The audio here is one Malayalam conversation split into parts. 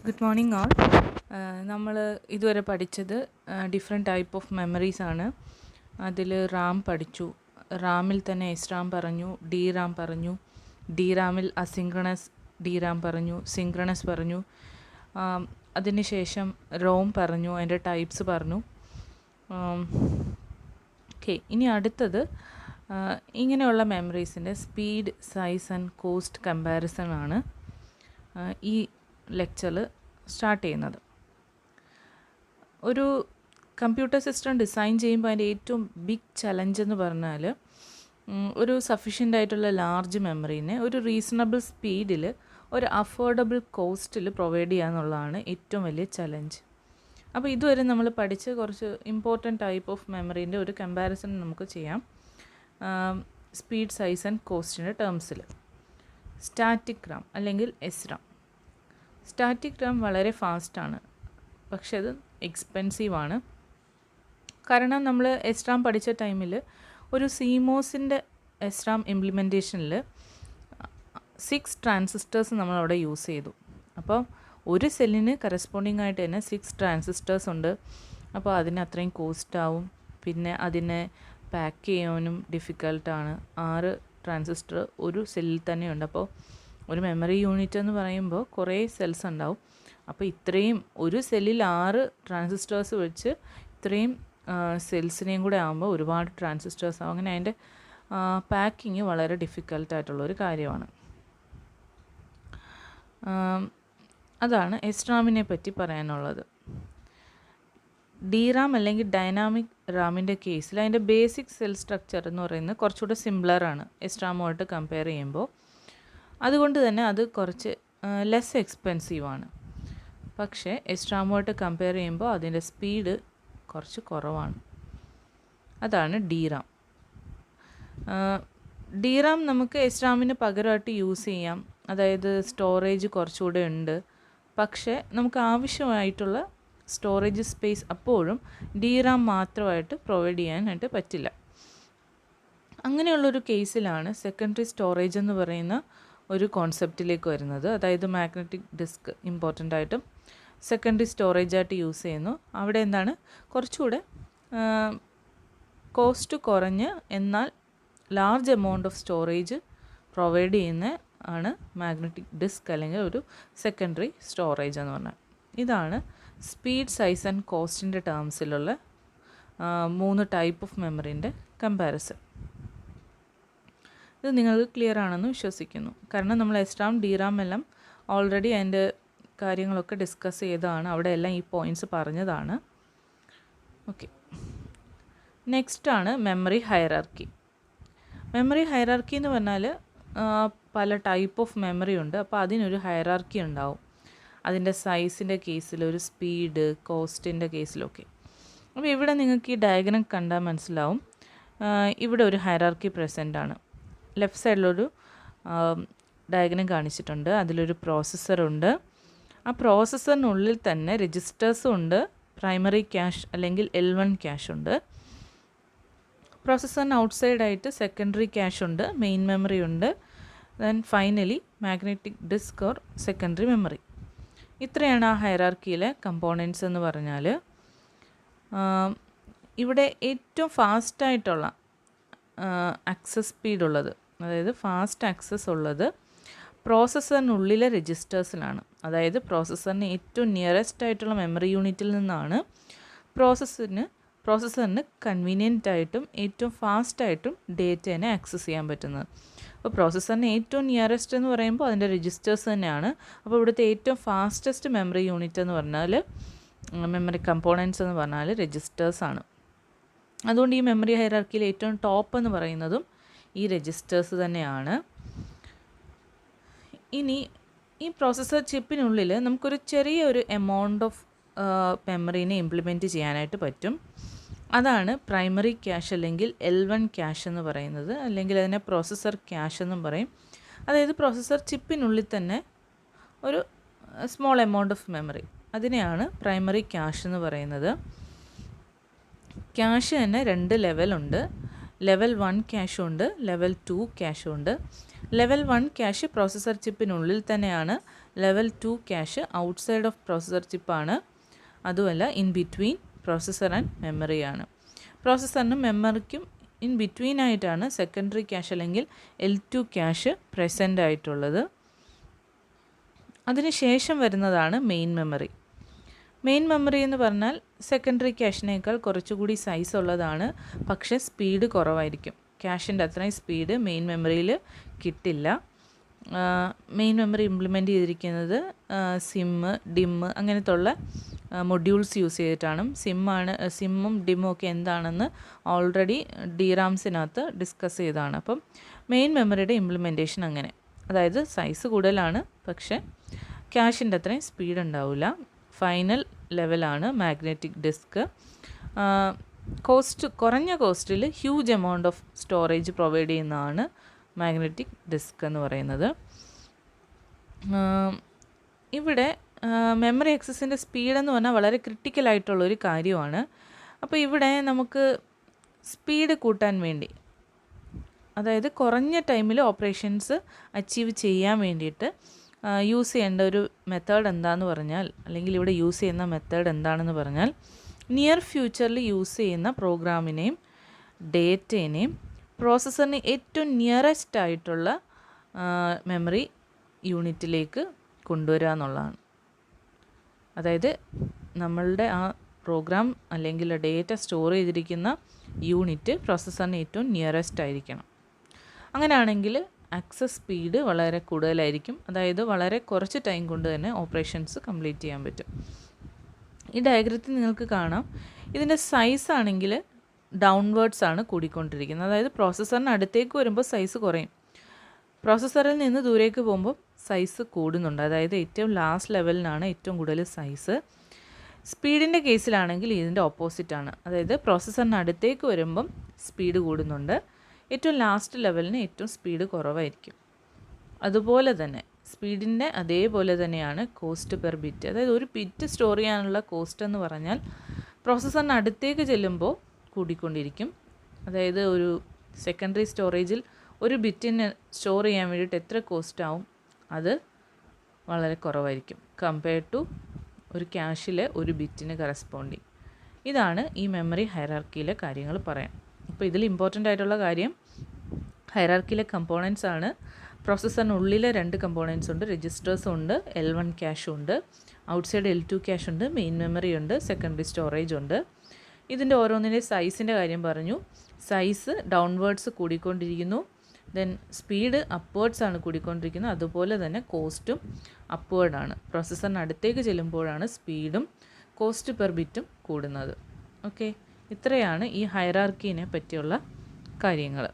Good morning all. നമ്മൾ ഇതുവരെ പഠിച്ചത് ഡിഫറെൻറ്റ് ടൈപ്പ് ഓഫ് മെമ്മറീസ് ആണ്. അതിൽ റാം പഠിച്ചു. റാമിൽ തന്നെ എസ് റാം പറഞ്ഞു, ഡി റാം പറഞ്ഞു, ഡി റാമിൽ അസിങ്ക്രണസ് ഡി റാം പറഞ്ഞു, സിങ്ക്രണസ് പറഞ്ഞു. അതിനുശേഷം റോം പറഞ്ഞു, അതിൻ്റെ ടൈപ്സ് പറഞ്ഞു. ഓക്കെ, ഇനി അടുത്തത് ഇങ്ങനെയുള്ള മെമ്മറീസിൻ്റെ speed, size and cost comparison ആണ് ഈ ലെക്ചറിൽ സ്റ്റാർട്ട് ചെയ്യുന്നത്. ഒരു കമ്പ്യൂട്ടർ സിസ്റ്റം ഡിസൈൻ ചെയ്യുമ്പോൾ അതിൻ്റെ ഏറ്റവും ബിഗ് ചലഞ്ച് എന്ന് പറഞ്ഞാൽ ഒരു സഫീഷ്യൻ്റ് ആയിട്ടുള്ള ലാർജ് മെമ്മറീനെ ഒരു റീസണബിൾ സ്പീഡിൽ ഒരു അഫോർഡബിൾ കോസ്റ്റിൽ പ്രൊവൈഡ് ചെയ്യുക എന്നുള്ളതാണ് ഏറ്റവും വലിയ ചലഞ്ച്. അപ്പോൾ ഇതുവരെ നമ്മൾ പഠിച്ച കുറച്ച് ഇമ്പോർട്ടൻറ്റ് ടൈപ്പ് ഓഫ് മെമ്മറീൻ്റെ ഒരു കമ്പാരിസൺ നമുക്ക് ചെയ്യാം സ്പീഡ്, സൈസ് ആൻഡ് കോസ്റ്റിൻ്റെ ടേംസിൽ. സ്റ്റാറ്റിക് റാം അല്ലെങ്കിൽ എസ് റാം. സ്റ്റാറ്റിക് റാം വളരെ ഫാസ്റ്റാണ്, പക്ഷെ അത് എക്സ്പെൻസീവാണ്. കാരണം നമ്മൾ എസ് റാം പഠിച്ച ടൈമിൽ ഒരു സീമോസിൻ്റെ എസ് റാം ഇംപ്ലിമെൻറ്റേഷനിൽ 6 ട്രാൻസിസ്റ്റേഴ്സ് നമ്മളവിടെ യൂസ് ചെയ്തു. അപ്പോൾ ഒരു സെല്ലിന് കറസ്പോണ്ടിങ് ആയിട്ട് തന്നെ 6 ട്രാൻസിസ്റ്റേഴ്സ് ഉണ്ട്. അപ്പോൾ അതിന് അത്രയും കോസ്റ്റാവും. പിന്നെ അതിനെ പാക്ക് ചെയ്യാനും ഡിഫിക്കൽട്ടാണ്. 6 ട്രാൻസിസ്റ്റർ ഒരു സെല്ലിൽ തന്നെയുണ്ട്. അപ്പോൾ ഒരു മെമ്മറി യൂണിറ്റ് എന്ന് പറയുമ്പോൾ കുറേ സെൽസ് ഉണ്ടാവും. അപ്പോൾ ഇത്രയും ഒരു സെല്ലിൽ 6 ട്രാൻസിസ്റ്റേഴ്സ് വെച്ച് ഇത്രയും സെൽസിനെയും കൂടെ ആകുമ്പോൾ ഒരുപാട് ട്രാൻസിസ്റ്റേഴ്സ് ആവും. അങ്ങനെ അതിൻ്റെ പാക്കിങ് വളരെ ഡിഫിക്കൽട്ടായിട്ടുള്ളൊരു കാര്യമാണ്. അതാണ് എസ് റാമിനെ പറ്റി പറയാനുള്ളത്. ഡി റാം അല്ലെങ്കിൽ ഡൈനാമിക് റാമിൻ്റെ കേസിൽ അതിൻ്റെ ബേസിക് സെൽ സ്ട്രക്ചർ എന്ന് പറയുന്നത് കുറച്ചുകൂടെ സിംപ്ലറാണ് എസ് റാമുമായിട്ട് കമ്പയർ ചെയ്യുമ്പോൾ. അതുകൊണ്ട് തന്നെ അത് കുറച്ച് ലെസ് എക്സ്പെൻസീവാണ്. പക്ഷേ എസ് റാമുമായിട്ട് കമ്പയർ ചെയ്യുമ്പോൾ അതിൻ്റെ സ്പീഡ് കുറച്ച് കുറവാണ്. അതാണ് ഡി റാം. ഡി റാം നമുക്ക് എസ് റാമിന് പകരമായിട്ട് യൂസ് ചെയ്യാം. അതായത് സ്റ്റോറേജ് കുറച്ചുകൂടെ ഉണ്ട്. പക്ഷേ നമുക്ക് ആവശ്യമായിട്ടുള്ള സ്റ്റോറേജ് സ്പേസ് അപ്പോഴും ഡി റാം മാത്രമായിട്ട് പ്രൊവൈഡ് ചെയ്യാനായിട്ട് പറ്റില്ല. അങ്ങനെയുള്ളൊരു കേസിലാണ് സെക്കൻഡറി സ്റ്റോറേജ് എന്ന് പറയുന്ന ഒരു കോൺസെപ്റ്റിലേക്ക് വരുന്നത്. അതായത് മാഗ്നറ്റിക് ഡിസ്ക് ഇമ്പോർട്ടൻ്റ് ആയിട്ടും സെക്കൻഡറി സ്റ്റോറേജായിട്ട് യൂസ് ചെയ്യുന്നു. അവിടെ എന്താണ് കുറച്ചുകൂടെ കോസ്റ്റ് കുറഞ്ഞ് എന്നാൽ large amount of storage provide ചെയ്യുന്ന ആണ് മാഗ്നറ്റിക് ഡിസ്ക് അല്ലെങ്കിൽ ഒരു സെക്കൻഡറി സ്റ്റോറേജ് എന്ന് പറഞ്ഞാൽ. ഇതാണ് സ്പീഡ്, സൈസ് ആൻഡ് കോസ്റ്റിൻ്റെ ടേംസിലുള്ള 3 ടൈപ്പ് ഓഫ് മെമ്മറീൻ്റെ കമ്പാരിസൺ. ഇത് നിങ്ങൾക്ക് ക്ലിയർ ആണെന്ന് വിശ്വസിക്കുന്നു. കാരണം നമ്മൾ എസ് റാം, ഡി റാം എല്ലാം ഓൾറെഡി അതിൻ്റെ കാര്യങ്ങളൊക്കെ ഡിസ്കസ് ചെയ്തതാണ്. അവിടെ എല്ലാം ഈ പോയിൻറ്റ്സ് പറഞ്ഞതാണ്. ഓക്കെ, നെക്സ്റ്റാണ് മെമ്മറി ഹൈറാർക്കി. മെമ്മറി ഹൈറാർക്കി എന്ന് പറഞ്ഞാൽ പല ടൈപ്പ് ഓഫ് മെമ്മറി ഉണ്ട്. അപ്പോൾ അതിനൊരു ഹൈറാർക്കി ഉണ്ടാവും. അതിൻ്റെ സൈസിൻ്റെ കേസിൽ, ഒരു സ്പീഡ്, കോസ്റ്റിൻ്റെ കേസിലൊക്കെ. അപ്പോൾ ഇവിടെ നിങ്ങൾക്ക് ഈ ഡയഗ്രം കണ്ടാൽ മനസ്സിലാവും. ഇവിടെ ഒരു ഹൈറാർക്കി പ്രസൻ്റ് ആണ്. ലെഫ്റ്റ് സൈഡിലൊരു ഡയഗ്രം കാണിച്ചിട്ടുണ്ട്. അതിലൊരു പ്രോസസ്സറുണ്ട്. ആ പ്രോസസ്സറിനുള്ളിൽ തന്നെ രജിസ്റ്റേഴ്സും ഉണ്ട്. പ്രൈമറി ക്യാഷ് അല്ലെങ്കിൽ L1 ക്യാഷ് ഉണ്ട്. പ്രോസസ്സറിന് ഔട്ട്സൈഡായിട്ട് സെക്കൻഡറി ക്യാഷ് ഉണ്ട്, മെയിൻ മെമ്മറി ഉണ്ട്, then finally magnetic disk or secondary memory. ഇത്രയാണ് ആ ഹൈറാർക്കിയിലെ കമ്പോണൻറ്റ്സ് എന്ന് പറഞ്ഞാൽ. ഇവിടെ ഏറ്റവും ഫാസ്റ്റായിട്ടുള്ള ആക്സസ് സ്പീഡ് ഉള്ളത്, അതായത് ഫാസ്റ്റ് ആക്സസ് ഉള്ളത് പ്രോസസ്സറിനുള്ളിലെ രജിസ്റ്റേഴ്സിലാണ്. അതായത് പ്രോസസ്സറിന് ഏറ്റവും നിയറസ്റ്റ് ആയിട്ടുള്ള മെമ്മറി യൂണിറ്റിൽ നിന്നാണ് പ്രോസസ്സറിന് കൺവീനിയൻ്റ് ആയിട്ടും ഏറ്റവും ഫാസ്റ്റായിട്ടും ഡേറ്റേനെ ആക്സസ് ചെയ്യാൻ പറ്റുന്നത്. അപ്പോൾ പ്രോസസ്സറിന് ഏറ്റവും നിയറസ്റ്റ് എന്ന് പറയുമ്പോൾ അതിൻ്റെ രജിസ്റ്റേഴ്സ് തന്നെയാണ്. അപ്പോൾ ഇവിടുത്തെ ഏറ്റവും ഫാസ്റ്റസ്റ്റ് മെമ്മറി യൂണിറ്റ് എന്ന് പറഞ്ഞാൽ, മെമ്മറി കമ്പോണൻറ്റ്സ് എന്ന് പറഞ്ഞാൽ രജിസ്റ്റേഴ്സാണ്. അതുകൊണ്ട് ഈ മെമ്മറി ഹൈറാർക്കിയിൽ ഏറ്റവും ടോപ്പ് എന്ന് പറയുന്നതും ഈ രജിസ്റ്റേഴ്സ് തന്നെയാണ്. ഇനി ഈ പ്രോസസ്സർ ചിപ്പിനുള്ളിൽ നമുക്കൊരു ചെറിയൊരു എമൗണ്ട് ഓഫ് മെമ്മറീനെ ഇംപ്ലിമെൻറ്റ് ചെയ്യാനായിട്ട് പറ്റും. അതാണ് പ്രൈമറി ക്യാഷ് അല്ലെങ്കിൽ L1 ക്യാഷ് എന്ന് പറയുന്നത്. അല്ലെങ്കിൽ അതിനെ പ്രോസസ്സർ ക്യാഷ് എന്നും പറയും. അതായത് പ്രോസസ്സർ ചിപ്പിനുള്ളിൽ തന്നെ ഒരു സ്മോൾ എമൗണ്ട് ഓഫ് മെമ്മറി, അതിനെയാണ് പ്രൈമറി ക്യാഷ് എന്ന് പറയുന്നത്. ക്യാഷ് തന്നെ 2 ലെവലുണ്ട്. ലെവൽ 1 ക്യാഷും ഉണ്ട്, ലെവൽ 2 ക്യാഷും ഉണ്ട്. ലെവൽ 1 ക്യാഷ് പ്രോസസ്സർ ചിപ്പിനുള്ളിൽ തന്നെയാണ്. Level 2 cache outside of processor ചിപ്പാണ്. അതുമല്ല ഇൻ ബിറ്റ്വീൻ പ്രോസസ്സർ ആൻഡ് മെമ്മറിയാണ്. പ്രോസസ്സറിനും മെമ്മറിക്കും ഇൻ ബിറ്റ്വീൻ ആയിട്ടാണ് സെക്കൻഡറി ക്യാഷ് അല്ലെങ്കിൽ L2 ക്യാഷ് പ്രസൻ്റ് ആയിട്ടുള്ളത്. അതിന് ശേഷം വരുന്നതാണ് മെയിൻ മെമ്മറി. മെയിൻ മെമ്മറി എന്ന് പറഞ്ഞാൽ സെക്കൻഡറി ക്യാഷിനേക്കാൾ കുറച്ചുകൂടി സൈസ് ഉള്ളതാണ്, പക്ഷേ സ്പീഡ് കുറവായിരിക്കും. ക്യാഷിൻ്റെ അത്രയും സ്പീഡ് മെയിൻ മെമ്മറിയിൽ കിട്ടില്ല. മെയിൻ മെമ്മറി ഇംപ്ലിമെൻറ്റ് ചെയ്തിരിക്കുന്നത് സിമ്മ്, ഡിമ്മ് അങ്ങനത്തെ ഉള്ള മൊഡ്യൂൾസ് യൂസ് ചെയ്തിട്ടാണ്. സിമ്മും ഡിമ്മും ഒക്കെ എന്താണെന്ന് ഓൾറെഡി DRAMസിനകത്ത് ഡിസ്കസ് ചെയ്തതാണ്. അപ്പം മെയിൻ മെമ്മറിയുടെ ഇംപ്ലിമെൻറ്റേഷൻ അങ്ങനെ, അതായത് സൈസ് കൂടുതലാണ് പക്ഷേ ക്യാഷിൻ്റെ അത്രയും സ്പീഡ് ഉണ്ടാവില്ല. ഫൈനൽ ലെവലാണ് മാഗ്നറ്റിക് ഡിസ്ക്. കുറഞ്ഞ കോസ്റ്റിൽ huge amount of storage provide ചെയ്യുന്നതാണ് മാഗ്നറ്റിക് ഡിസ്ക് എന്ന് പറയുന്നത്. ഇവിടെ മെമ്മറി ആക്സസിൻ്റെ സ്പീഡെന്ന് പറഞ്ഞാൽ വളരെ ക്രിട്ടിക്കലായിട്ടുള്ളൊരു കാര്യമാണ്. അപ്പോൾ ഇവിടെ നമുക്ക് സ്പീഡ് കൂട്ടാൻ വേണ്ടി, അതായത് കുറഞ്ഞ ടൈമിൽ ഓപ്പറേഷൻസ് അച്ചീവ് ചെയ്യാൻ വേണ്ടിയിട്ട് യൂസ് ചെയ്യേണ്ട ഒരു മെത്തേഡ് എന്താണെന്ന് പറഞ്ഞാൽ, അല്ലെങ്കിൽ ഇവിടെ യൂസ് ചെയ്യുന്ന മെത്തേഡ് എന്താണെന്ന് പറഞ്ഞാൽ, നിയർ ഫ്യൂച്ചറിൽ യൂസ് ചെയ്യുന്ന പ്രോഗ്രാമിനെയും ഡേറ്റേനെയും പ്രോസസ്സറിന് ഏറ്റവും നിയറസ്റ്റ് ആയിട്ടുള്ള മെമ്മറി യൂണിറ്റിലേക്ക് കൊണ്ടുവരിക എന്നുള്ളതാണ്. അതായത് നമ്മളുടെ ആ പ്രോഗ്രാം അല്ലെങ്കിൽ ഡേറ്റ സ്റ്റോർ ചെയ്തിരിക്കുന്ന യൂണിറ്റ് പ്രോസസ്സറിന് ഏറ്റവും നിയറസ്റ്റ് ആയിരിക്കണം. അങ്ങനെയാണെങ്കിൽ ആക്സസ് സ്പീഡ് വളരെ കൂടുതലായിരിക്കും. അതായത് വളരെ കുറച്ച് ടൈം കൊണ്ട് തന്നെ ഓപ്പറേഷൻസ് കംപ്ലീറ്റ് ചെയ്യാൻ പറ്റും. ഈ ഡയഗ്രത്തിൽ നിങ്ങൾക്ക് കാണാം, ഇതിൻ്റെ സൈസ് ആണെങ്കിൽ ഡൗൺവേർഡ്സ് ആണ് കൂടിക്കൊണ്ടിരിക്കുന്നത്. അതായത് പ്രോസസ്സറിന് അടുത്തേക്ക് വരുമ്പോൾ സൈസ് കുറയും, പ്രോസസ്സറിൽ നിന്ന് ദൂരേക്ക് പോകുമ്പോൾ സൈസ് കൂടുന്നുണ്ട്. അതായത് ഏറ്റവും ലാസ്റ്റ് ലെവലിനാണ് ഏറ്റവും കൂടുതൽ സൈസ്. സ്പീഡിൻ്റെ കേസിലാണെങ്കിൽ ഇതിൻ്റെ ഓപ്പോസിറ്റാണ്. അതായത് പ്രോസസ്സറിന് അടുത്തേക്ക് വരുമ്പം സ്പീഡ് കൂടുന്നുണ്ട്, ഏറ്റവും ലാസ്റ്റ് ലെവലിന് ഏറ്റവും സ്പീഡ് കുറവായിരിക്കും. അതുപോലെ തന്നെ സ്പീഡിൻ്റെ അതേപോലെ തന്നെയാണ് കോസ്റ്റ് പെർ ബിറ്റ്. അതായത് ഒരു ബിറ്റ് സ്റ്റോർ ചെയ്യാനുള്ള കോസ്റ്റ് എന്ന് പറഞ്ഞാൽ പ്രോസസ്സറിന് അടുത്തേക്ക് ചെല്ലുമ്പോൾ കൂടിക്കൊണ്ടിരിക്കും. അതായത് ഒരു സെക്കൻഡറി സ്റ്റോറേജിൽ ഒരു ബിറ്റിന് സ്റ്റോർ ചെയ്യാൻ വേണ്ടിയിട്ട് എത്ര കോസ്റ്റ് ആവും, അത് വളരെ കുറവായിരിക്കും കമ്പയർഡ് ടു ഒരു ക്യാഷിലെ ഒരു ബിറ്റിന് കറസ്പോണ്ടിങ്. ഇതാണ് ഈ മെമ്മറി ഹൈറാർക്കിയിലെ കാര്യങ്ങൾ പറയാം. അപ്പോൾ ഇതിൽ ഇമ്പോർട്ടൻ്റ് ആയിട്ടുള്ള കാര്യം ഹൈറാർക്കിയിലെ കമ്പോണൻസ് ആണ്. പ്രോസസ്സറിനുള്ളിലെ 2 കമ്പോണൻസ് ഉണ്ട്, രജിസ്റ്റേഴ്സും ഉണ്ട്, L1 ക്യാഷും ഉണ്ട്, ഔട്ട്സൈഡ് L2 ക്യാഷ് ഉണ്ട്, മെയിൻ മെമ്മറി ഉണ്ട്, സെക്കൻഡറി സ്റ്റോറേജ് ഉണ്ട്. ഇതിൻ്റെ ഓരോന്നിൻ്റെ സൈസിൻ്റെ കാര്യം പറഞ്ഞു. സൈസ് ഡൗൺവേർഡ്സ് കൂടിക്കൊണ്ടിരിക്കുന്നു, ദെൻ സ്പീഡ് അപ്വേർഡ്സ് ആണ് കൂടിക്കൊണ്ടിരിക്കുന്നത്. അതുപോലെ തന്നെ കോസ്റ്റും അപ്വേർഡാണ്. പ്രോസസ്സറിന് അടുത്തേക്ക് ചെല്ലുമ്പോഴാണ് സ്പീഡും കോസ്റ്റ് പെർ ബിറ്റും കൂടുന്നത്. ഓക്കെ, ഇത്രയാണ് ഈ ഹൈറാർക്കീനെ പറ്റിയുള്ള കാര്യങ്ങൾ.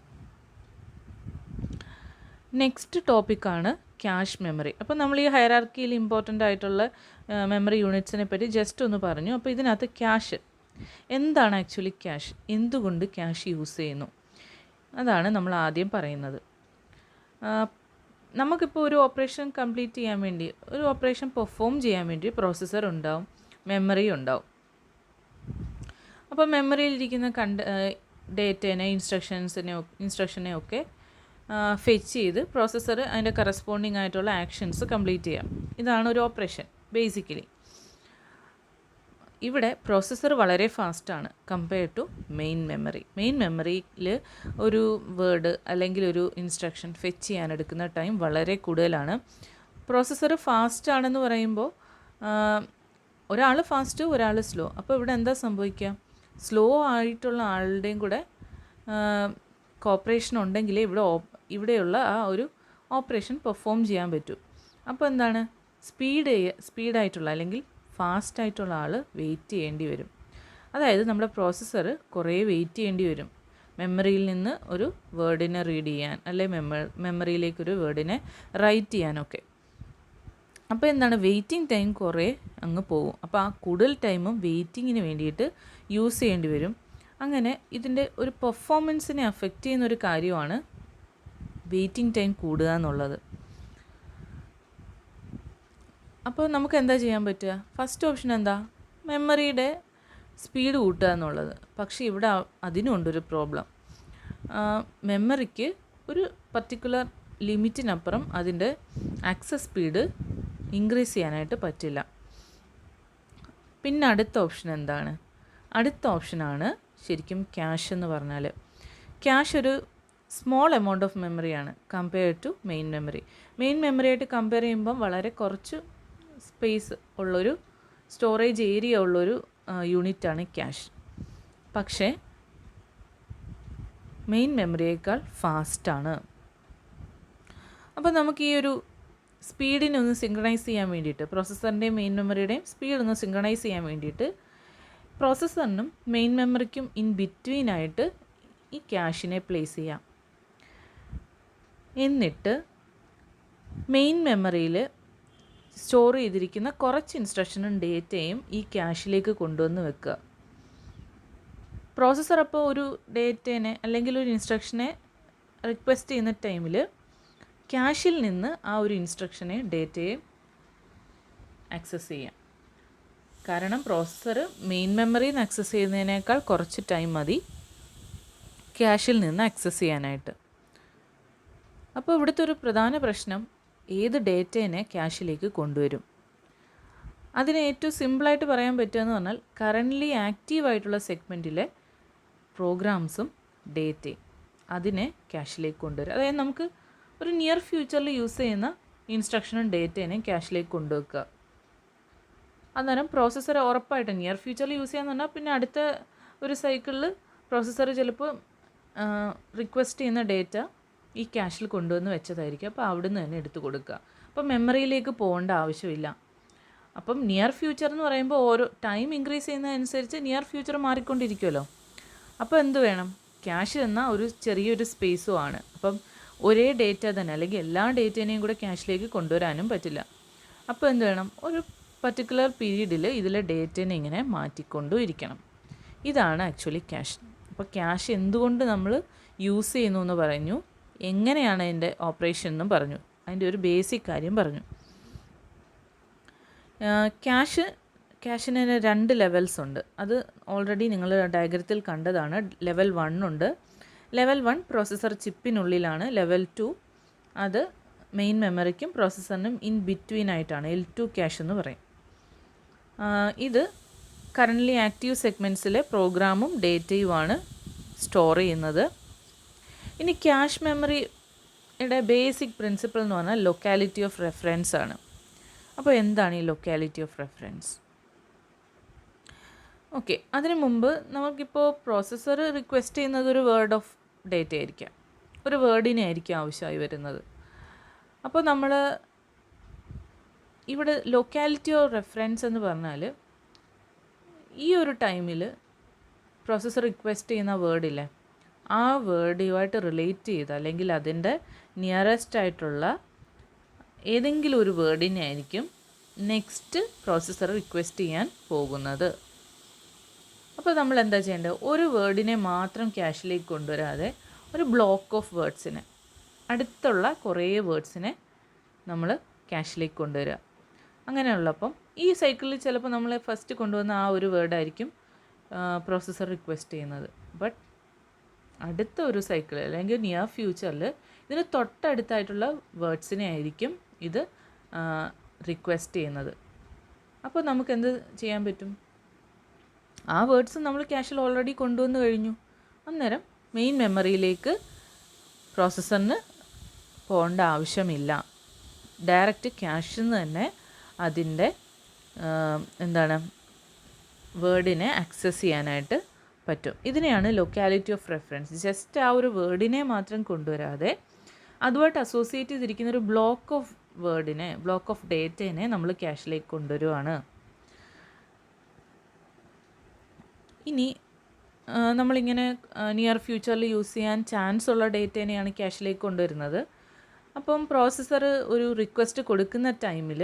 നെക്സ്റ്റ് ടോപ്പിക്കാണ് ക്യാഷ് മെമ്മറി. അപ്പോൾ നമ്മൾ ഈ ഹൈറാർക്കിയിൽ ഇമ്പോർട്ടൻ്റ് ആയിട്ടുള്ള മെമ്മറി യൂണിറ്റ്സിനെ പറ്റി ജസ്റ്റ് ഒന്ന് പറഞ്ഞു. അപ്പോൾ ഇതിനകത്ത് ക്യാഷ് എന്താണ്, ആക്ച്വലി ക്യാഷ് എന്തുകൊണ്ട് ക്യാഷ് യൂസ് ചെയ്യുന്നു, അതാണ് നമ്മൾ ആദ്യം പറയുന്നത്. നമുക്കിപ്പോൾ ഒരു ഓപ്പറേഷൻ കംപ്ലീറ്റ് ചെയ്യാൻ വേണ്ടി, ഒരു ഓപ്പറേഷൻ പെർഫോം ചെയ്യാൻ വേണ്ടി പ്രോസസ്സർ ഉണ്ടാവും, മെമ്മറി ഉണ്ടാവും. അപ്പോൾ മെമ്മറിയിലിരിക്കുന്ന ഡേറ്റേനെ ഇൻസ്ട്രക്ഷനെ ഒക്കെ ഫെച്ച് ചെയ്ത് പ്രോസസ്സർ അതിൻ്റെ കറസ്പോണ്ടിങ് ആയിട്ടുള്ള ആക്ഷൻസ് കംപ്ലീറ്റ് ചെയ്യാം. ഇതാണ് ഒരു ഓപ്പറേഷൻ ബേസിക്കലി. ഇവിടെ പ്രോസസ്സർ വളരെ ഫാസ്റ്റാണ് compared to main memory. Main മെമ്മറിയിൽ ഒരു വേർഡ് അല്ലെങ്കിൽ ഒരു ഇൻസ്ട്രക്ഷൻ ഫെച്ച് ചെയ്യാൻ എടുക്കുന്ന ടൈം വളരെ കൂടുതലാണ്. പ്രോസസ്സർ ഫാസ്റ്റ് ആണെന്ന് പറയുമ്പോൾ ഒരാൾ ഫാസ്റ്റ് ഒരാൾ സ്ലോ. അപ്പോൾ ഇവിടെ എന്താ സംഭവിക്കുക, സ്ലോ ആയിട്ടുള്ള ആളുടെയും കൂടെ കോപ്പറേഷൻ ഉണ്ടെങ്കിലേ ഇവിടെയുള്ള ആ ഒരു ഓപ്പറേഷൻ പെർഫോം ചെയ്യാൻ പറ്റൂ. അപ്പോൾ എന്താണ്, സ്പീഡായിട്ടുള്ള അല്ലെങ്കിൽ ഫാസ്റ്റായിട്ടുള്ള ആൾ വെയിറ്റ് ചെയ്യേണ്ടി വരും. അതായത് നമ്മുടെ പ്രോസസ്സർ കുറേ വെയിറ്റ് ചെയ്യേണ്ടി വരും മെമ്മറിയിൽ നിന്ന് ഒരു വേർഡിനെ റീഡ് ചെയ്യാൻ, അല്ലെങ്കിൽ മെമ്മറിയിലേക്കൊരു വേർഡിനെ റൈറ്റ് ചെയ്യാനൊക്കെ. അപ്പോൾ എന്താണ്, വെയിറ്റിംഗ് ടൈം കുറേ അങ്ങ് പോകും. അപ്പോൾ ആ കൂടുതൽ ടൈമും വെയിറ്റിങ്ങിന് വേണ്ടിയിട്ട് യൂസ് ചെയ്യേണ്ടി വരും. അങ്ങനെ ഇതിൻ്റെ ഒരു പെർഫോമൻസിനെ അഫക്റ്റ് ചെയ്യുന്നൊരു കാര്യമാണ് വെയിറ്റിംഗ് ടൈം കൂടുക എന്നുള്ളത്. അപ്പോൾ നമുക്ക് എന്താ ചെയ്യാൻ പറ്റുക, ഫസ്റ്റ് ഓപ്ഷൻ എന്താ, മെമ്മറിയുടെ സ്പീഡ് കൂട്ടുക എന്നുള്ളത്. പക്ഷേ ഇവിടെ അതിനുണ്ടൊരു പ്രോബ്ലം. മെമ്മറിക്ക് ഒരു പർട്ടിക്കുലർ ലിമിറ്റിനപ്പുറം അതിൻ്റെ ആക്സസ് സ്പീഡ് ഇൻക്രീസ് ചെയ്യാനായിട്ട് പറ്റില്ല. പിന്നെ അടുത്ത ഓപ്ഷൻ എന്താണ്? അടുത്ത ഓപ്ഷനാണ് ശരിക്കും ക്യാഷ് എന്ന് പറഞ്ഞാൽ. ക്യാഷ് ഒരു സ്മോൾ എമൗണ്ട് ഓഫ് മെമ്മറിയാണ് compare to main memory. Main മെമ്മറിയായിട്ട് കമ്പയർ ചെയ്യുമ്പം വളരെ കുറച്ച് സ്പേസ് ഉള്ളൊരു സ്റ്റോറേജ് ഏരിയ ഉള്ളൊരു യൂണിറ്റാണ് ക്യാഷ്. പക്ഷേ മെയിൻ മെമ്മറിയേക്കാൾ ഫാസ്റ്റാണ്. അപ്പോൾ നമുക്ക് ഈ ഒരു സ്പീഡിനെ ഒന്ന് സിങ്ക്രണൈസ് ചെയ്യാൻ വേണ്ടിയിട്ട്, പ്രോസസ്സറിൻ്റെയും മെയിൻ മെമ്മറിയുടെയും സ്പീഡ് ഒന്ന് സിങ്ക്രണൈസ് ചെയ്യാൻ വേണ്ടിയിട്ട് പ്രോസസ്സറിനും മെയിൻ മെമ്മറിക്കും ഇൻ ബിറ്റ്വീനായിട്ട് ഈ ക്യാഷിനെ പ്ലേസ് ചെയ്യാം. എന്നിട്ട് മെയിൻ മെമ്മറിയിൽ സ്റ്റോർ ചെയ്തിരിക്കുന്ന കുറച്ച് ഇൻസ്ട്രക്ഷനും ഡേറ്റയും ഈ ക്യാഷിലേക്ക് കൊണ്ടുവന്ന് വെക്കുക. പ്രോസസ്സർ അപ്പോൾ ഒരു ഡേറ്റേനെ അല്ലെങ്കിൽ ഒരു ഇൻസ്ട്രക്ഷനെ റിക്വസ്റ്റ് ചെയ്യുന്ന ടൈമിൽ ക്യാഷിൽ നിന്ന് ആ ഒരു ഇൻസ്ട്രക്ഷനെ ഡേറ്റയെ ആക്സസ് ചെയ്യാം. കാരണം പ്രോസസ്സർ മെയിൻ മെമ്മറിയിൽ നിന്ന് ആക്സസ് ചെയ്യുന്നതിനേക്കാൾ കുറച്ച് ടൈം മതി ക്യാഷിൽ നിന്ന് ആക്സസ് ചെയ്യാനായിട്ട്. അപ്പോൾ ഇവിടുത്തെ ഒരു പ്രധാന പ്രശ്നം ഏത് ഡേറ്റേനെ ക്യാഷിലേക്ക് കൊണ്ടുവരും. അതിന് ഏറ്റവും സിമ്പിളായിട്ട് പറയാൻ പറ്റുമെന്ന് പറഞ്ഞാൽ കറൻ്റ്ലി ആക്റ്റീവായിട്ടുള്ള സെഗ്മെൻറ്റിലെ പ്രോഗ്രാംസും ഡേറ്റയും അതിനെ ക്യാഷിലേക്ക് കൊണ്ടുവരും. അതായത് നമുക്ക് ഒരു നിയർ ഫ്യൂച്ചറിൽ യൂസ് ചെയ്യുന്ന ഇൻസ്ട്രക്ഷനും ഡേറ്റേനെ ക്യാഷിലേക്ക് കൊണ്ടുവെക്കുക. അന്നേരം പ്രോസസ്സർ ഉറപ്പായിട്ടും നിയർ ഫ്യൂച്ചറിൽ യൂസ് ചെയ്യാന്ന് പറഞ്ഞാൽ പിന്നെ അടുത്ത ഒരു സൈക്കിളിൽ പ്രോസസ്സർ ചിലപ്പോൾ റിക്വസ്റ്റ് ചെയ്യുന്ന ഡേറ്റ ഈ ക്യാഷിൽ കൊണ്ടുവന്ന് വെച്ചതായിരിക്കും. അപ്പോൾ അവിടുന്ന് തന്നെ എടുത്തു കൊടുക്കുക. അപ്പം മെമ്മറിയിലേക്ക് പോകേണ്ട ആവശ്യമില്ല. അപ്പം നിയർ ഫ്യൂച്ചർ എന്ന് പറയുമ്പോൾ ഓരോ ടൈം ഇൻക്രീസ് ചെയ്യുന്നതനുസരിച്ച് നിയർ ഫ്യൂച്ചർ മാറിക്കൊണ്ടിരിക്കുമല്ലോ. അപ്പോൾ എന്ത് വേണം? ക്യാഷ് എന്ന ഒരു ചെറിയൊരു സ്പേസും ആണ്. അപ്പം ഒരേ ഡേറ്റ തന്നെ അല്ലെങ്കിൽ എല്ലാ ഡേറ്റേനെയും കൂടെ ക്യാഷിലേക്ക് കൊണ്ടുവരാനും പറ്റില്ല. അപ്പോൾ എന്ത് വേണം? ഒരു പർട്ടിക്കുലർ പീരീഡിൽ ഇതിലെ ഡേറ്റേനെ ഇങ്ങനെ മാറ്റിക്കൊണ്ടും ഇരിക്കണം. ഇതാണ് ആക്ച്വലി ക്യാഷ്. അപ്പോൾ ക്യാഷ് എന്തുകൊണ്ട് നമ്മൾ യൂസ് ചെയ്യുന്നു എന്ന് പറഞ്ഞു, എങ്ങനെയാണ് അതിൻ്റെ ഓപ്പറേഷൻ എന്നും പറഞ്ഞു, അതിൻ്റെ ഒരു ബേസിക് കാര്യം പറഞ്ഞു. ക്യാഷിന് 2 ലെവൽസ് ഉണ്ട്. അത് ഓൾറെഡി നിങ്ങൾ ഡയഗ്രത്തിൽ കണ്ടതാണ്. ലെവൽ 1 ഉണ്ട്. Level 1 processor ചിപ്പിനുള്ളിലാണ്. ലെവൽ 2 അത് മെയിൻ മെമ്മറിക്കും പ്രോസസ്സറിനും ഇൻ ബിറ്റ്വീൻ ആയിട്ടാണ്. L2 ക്യാഷ് എന്ന് പറയും. ഇത് കറൻ്റ്ലി ആക്റ്റീവ് സെഗ്മെൻറ്റ്സിലെ പ്രോഗ്രാമും ഡേറ്റയുമാണ് സ്റ്റോർ ചെയ്യുന്നത്. ഇനി ക്യാഷ് മെമ്മറിയുടെ ബേസിക് പ്രിൻസിപ്പിൾ എന്ന് പറഞ്ഞാൽ ലൊക്കാലിറ്റി ഓഫ് റെഫറൻസ് ആണ്. അപ്പോൾ എന്താണ് ഈ ലൊക്കാലിറ്റി ഓഫ് റെഫറൻസ്? ഓക്കെ, അതിനു മുമ്പ് നമുക്കിപ്പോൾ പ്രോസസ്സർ റിക്വസ്റ്റ് ചെയ്യുന്നത് ഒരു വേർഡ് ഓഫ് ഡേറ്റ ആയിരിക്കാം, ഒരു വേർഡിനെ ആയിരിക്കും ആവശ്യമായി വരുന്നത്. അപ്പോൾ നമ്മൾ ഇവിടെ ലൊക്കാലിറ്റി ഓഫ് റെഫറൻസ് എന്ന് പറഞ്ഞാൽ ഈ ഒരു ടൈമിൽ പ്രോസസ്സർ റിക്വസ്റ്റ് ചെയ്യുന്ന വേർഡില്ലേ, ആ വേർഡുമായിട്ട് റിലേറ്റ് ചെയ്ത് അല്ലെങ്കിൽ അതിൻ്റെ നിയറസ്റ്റ് ആയിട്ടുള്ള ഏതെങ്കിലും ഒരു വേർഡിനെ ആയിരിക്കും നെക്സ്റ്റ് പ്രോസസ്സർ റിക്വസ്റ്റ് ചെയ്യാൻ പോകുന്നത്. അപ്പോൾ നമ്മൾ എന്താ ചെയ്യേണ്ടത്? ഒരു വേർഡിനെ മാത്രം ക്യാഷിലേക്ക് കൊണ്ടുവരാതെ ഒരു ബ്ലോക്ക് ഓഫ് വേർഡ്സിനെ, അടുത്തുള്ള കുറേ വേർഡ്സിനെ നമ്മൾ ക്യാഷിലേക്ക് കൊണ്ടുവരിക. അങ്ങനെയുള്ളപ്പം ഈ സൈക്കിളിൽ ചിലപ്പോൾ നമ്മൾ ഫസ്റ്റ് കൊണ്ടുവന്ന ആ ഒരു വേർഡായിരിക്കും പ്രോസസ്സർ റിക്വസ്റ്റ് ചെയ്യുന്നത്. ബട്ട് അടുത്ത ഒരു സൈക്കിൾ അല്ലെങ്കിൽ നിയർ ഫ്യൂച്ചറിൽ ഇതിന് തൊട്ടടുത്തായിട്ടുള്ള വേർഡ്സിനെ ആയിരിക്കും ഇത് റിക്വസ്റ്റ് ചെയ്യുന്നത്. അപ്പോൾ നമുക്ക് എന്ത് ചെയ്യാൻ പറ്റും? ആ വേർഡ്സ് നമ്മൾ ക്യാഷിൽ ഓൾറെഡി കൊണ്ടുവന്ന് കഴിഞ്ഞു. അന്നേരം മെയിൻ മെമ്മറിയിലേക്ക് പ്രോസസ്സറിന് പോകേണ്ട ആവശ്യമില്ല. ഡയറക്റ്റ് ക്യാഷിൽ നിന്ന് തന്നെ അതിൻ്റെ വേർഡിനെ ആക്സസ് ചെയ്യാനായിട്ട് പറ്റും. ഇതിനെയാണ് ലൊക്കാലിറ്റി ഓഫ് റെഫറൻസ്. ജസ്റ്റ് ആ ഒരു വേർഡിനെ മാത്രം കൊണ്ടുവരാതെ അതുമായിട്ട് അസോസിയേറ്റ് ചെയ്തിരിക്കുന്ന ഒരു ബ്ലോക്ക് ഓഫ് വേർഡിനെ, ബ്ലോക്ക് ഓഫ് ഡേറ്റേനെ നമ്മൾ ക്യാഷിലേക്ക് കൊണ്ടുവരുവാണ്. ഇനി നമ്മളിങ്ങനെ നിയർ ഫ്യൂച്ചറിൽ യൂസ് ചെയ്യാൻ ചാൻസ് ഉള്ള ഡേറ്റേനെയാണ് ക്യാഷിലേക്ക് കൊണ്ടുവരുന്നത്. അപ്പം പ്രോസസ്സർ ഒരു റിക്വസ്റ്റ് കൊടുക്കുന്ന ടൈമിൽ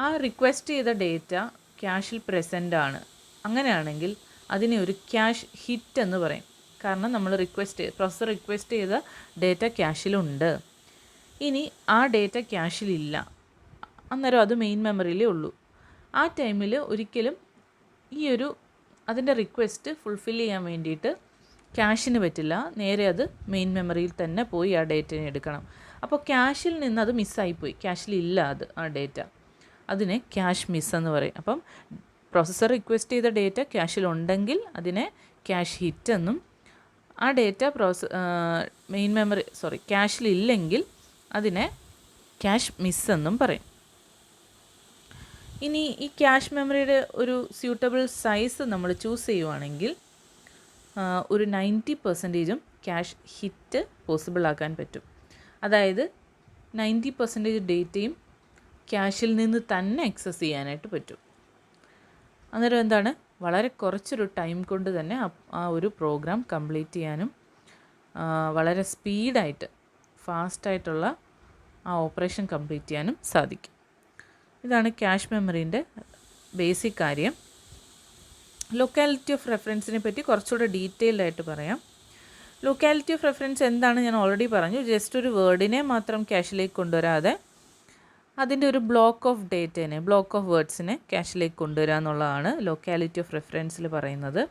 ആ റിക്വസ്റ്റ് ചെയ്ത ഡേറ്റ ക്യാഷിൽ പ്രസൻ്റ് ആണ്. അങ്ങനെയാണെങ്കിൽ അതിനെ ഒരു ക്യാഷ് ഹിറ്റ് എന്ന് പറയും. കാരണം നമ്മൾ പ്രോസസ്സർ റിക്വസ്റ്റ് ചെയ്ത ഡേറ്റ ക്യാഷിലുണ്ട്. ഇനി ആ ഡേറ്റ ക്യാഷിലില്ല, അന്നേരം അത് മെയിൻ മെമ്മറിയിലേ ഉള്ളൂ. ആ ടൈമിൽ ഒരിക്കലും അതിൻ്റെ റിക്വസ്റ്റ് ഫുൾഫിൽ ചെയ്യാൻ വേണ്ടിയിട്ട് ക്യാഷിന് പറ്റില്ല. നേരെ അത് മെയിൻ മെമ്മറിയിൽ തന്നെ പോയി ആ ഡേറ്റനെ എടുക്കണം. അപ്പോൾ ക്യാഷിൽ നിന്ന് അത് മിസ്സായിപ്പോയി, ക്യാഷിലില്ല ആ ഡേറ്റ, അതിനെ ക്യാഷ് മിസ് എന്ന് പറയും. അപ്പം പ്രോസസ്സർ റിക്വസ്റ്റ് ചെയ്ത ഡേറ്റ ക്യാഷിലുണ്ടെങ്കിൽ അതിനെ ക്യാഷ് ഹിറ്റ് എന്നും, ആ ഡേറ്റ ക്യാഷിലില്ലെങ്കിൽ അതിനെ ക്യാഷ് മിസ് എന്നും പറയും. ഇനി ഈ ക്യാഷ് മെമ്മറിയുടെ ഒരു സ്യൂട്ടബിൾ സൈസ് നമ്മൾ ചൂസ് ചെയ്യുവാണെങ്കിൽ ഒരു 90% ക്യാഷ് ഹിറ്റ് പോസിബിൾ ആക്കാൻ പറ്റും. അതായത് 90% ഡേറ്റയും ക്യാഷിൽ നിന്ന് തന്നെ ആക്സസ് ചെയ്യാനായിട്ട് പറ്റും. അന്നേരം എന്താണ്, വളരെ കുറച്ചൊരു ടൈം കൊണ്ട് തന്നെ ആ ഒരു പ്രോഗ്രാം കംപ്ലീറ്റ് ചെയ്യാനും വളരെ സ്പീഡായിട്ട് ഫാസ്റ്റായിട്ടുള്ള ആ ഓപ്പറേഷൻ കംപ്ലീറ്റ് ചെയ്യാനും സാധിക്കും. ഇതാണ് ക്യാഷ് മെമ്മറീൻ്റെ ബേസിക് കാര്യം. ലൊക്കാലിറ്റി ഓഫ് റെഫറൻസിനെ പറ്റി കുറച്ചുകൂടെ ഡീറ്റെയിൽഡ് ആയിട്ട് പറയാം. ലൊക്കാലിറ്റി ഓഫ് റെഫറൻസ് എന്താണ് ഞാൻ ഓൾറെഡി പറഞ്ഞു. ജസ്റ്റ് ഒരു വേർഡിനെ മാത്രം ക്യാഷിലേക്ക് കൊണ്ടുവരാതെ അതിൻ്റെ ഒരു ബ്ലോക്ക് ഓഫ് വേർഡ്സിനെ ക്യാഷിലേക്ക് കൊണ്ടുവരിക എന്നുള്ളതാണ് ലൊക്കാലിറ്റി ഓഫ് റെഫറൻസിൽ പറയുന്നത്.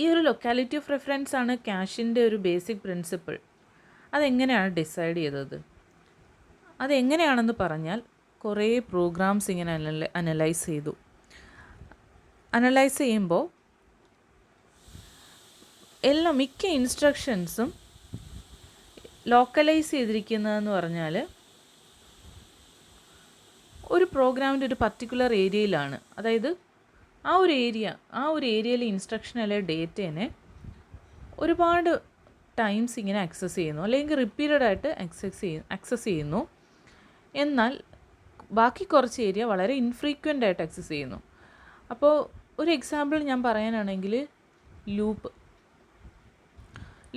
ഈ ഒരു ലൊക്കാലിറ്റി ഓഫ് റെഫറൻസ് ആണ് ക്യാഷിൻ്റെ ഒരു ബേസിക് പ്രിൻസിപ്പിൾ. അതെങ്ങനെയാണ് ഡിസൈഡ് ചെയ്തത്? അതെങ്ങനെയാണെന്ന് പറഞ്ഞാൽ കുറേ പ്രോഗ്രാംസ് ഇങ്ങനെ അനലൈസ് ചെയ്യുമ്പോൾ മിക്ക ഇൻസ്ട്രക്ഷൻസും ലോക്കലൈസ് ചെയ്തിരിക്കുന്നതെന്ന് പറഞ്ഞാൽ ഒരു പ്രോഗ്രാമിൻ്റെ ഒരു പർട്ടിക്കുലർ ഏരിയയിലാണ്. അതായത് ആ ഒരു ഏരിയയിലെ ഇൻസ്ട്രക്ഷൻ അല്ലെങ്കിൽ ഡേറ്റേനെ ഒരുപാട് ടൈംസ് ഇങ്ങനെ ആക്സസ് ചെയ്യുന്നു, അല്ലെങ്കിൽ റിപ്പീറ്റഡായിട്ട് ആക്സസ് ചെയ്യുന്നു. എന്നാൽ ബാക്കി കുറച്ച് ഏരിയ വളരെ ഇൻഫ്രീക്വൻ്റ് ആയിട്ട് ആക്സസ് ചെയ്യുന്നു. അപ്പോൾ ഒരു എക്സാമ്പിൾ ഞാൻ പറയാനാണെങ്കിൽ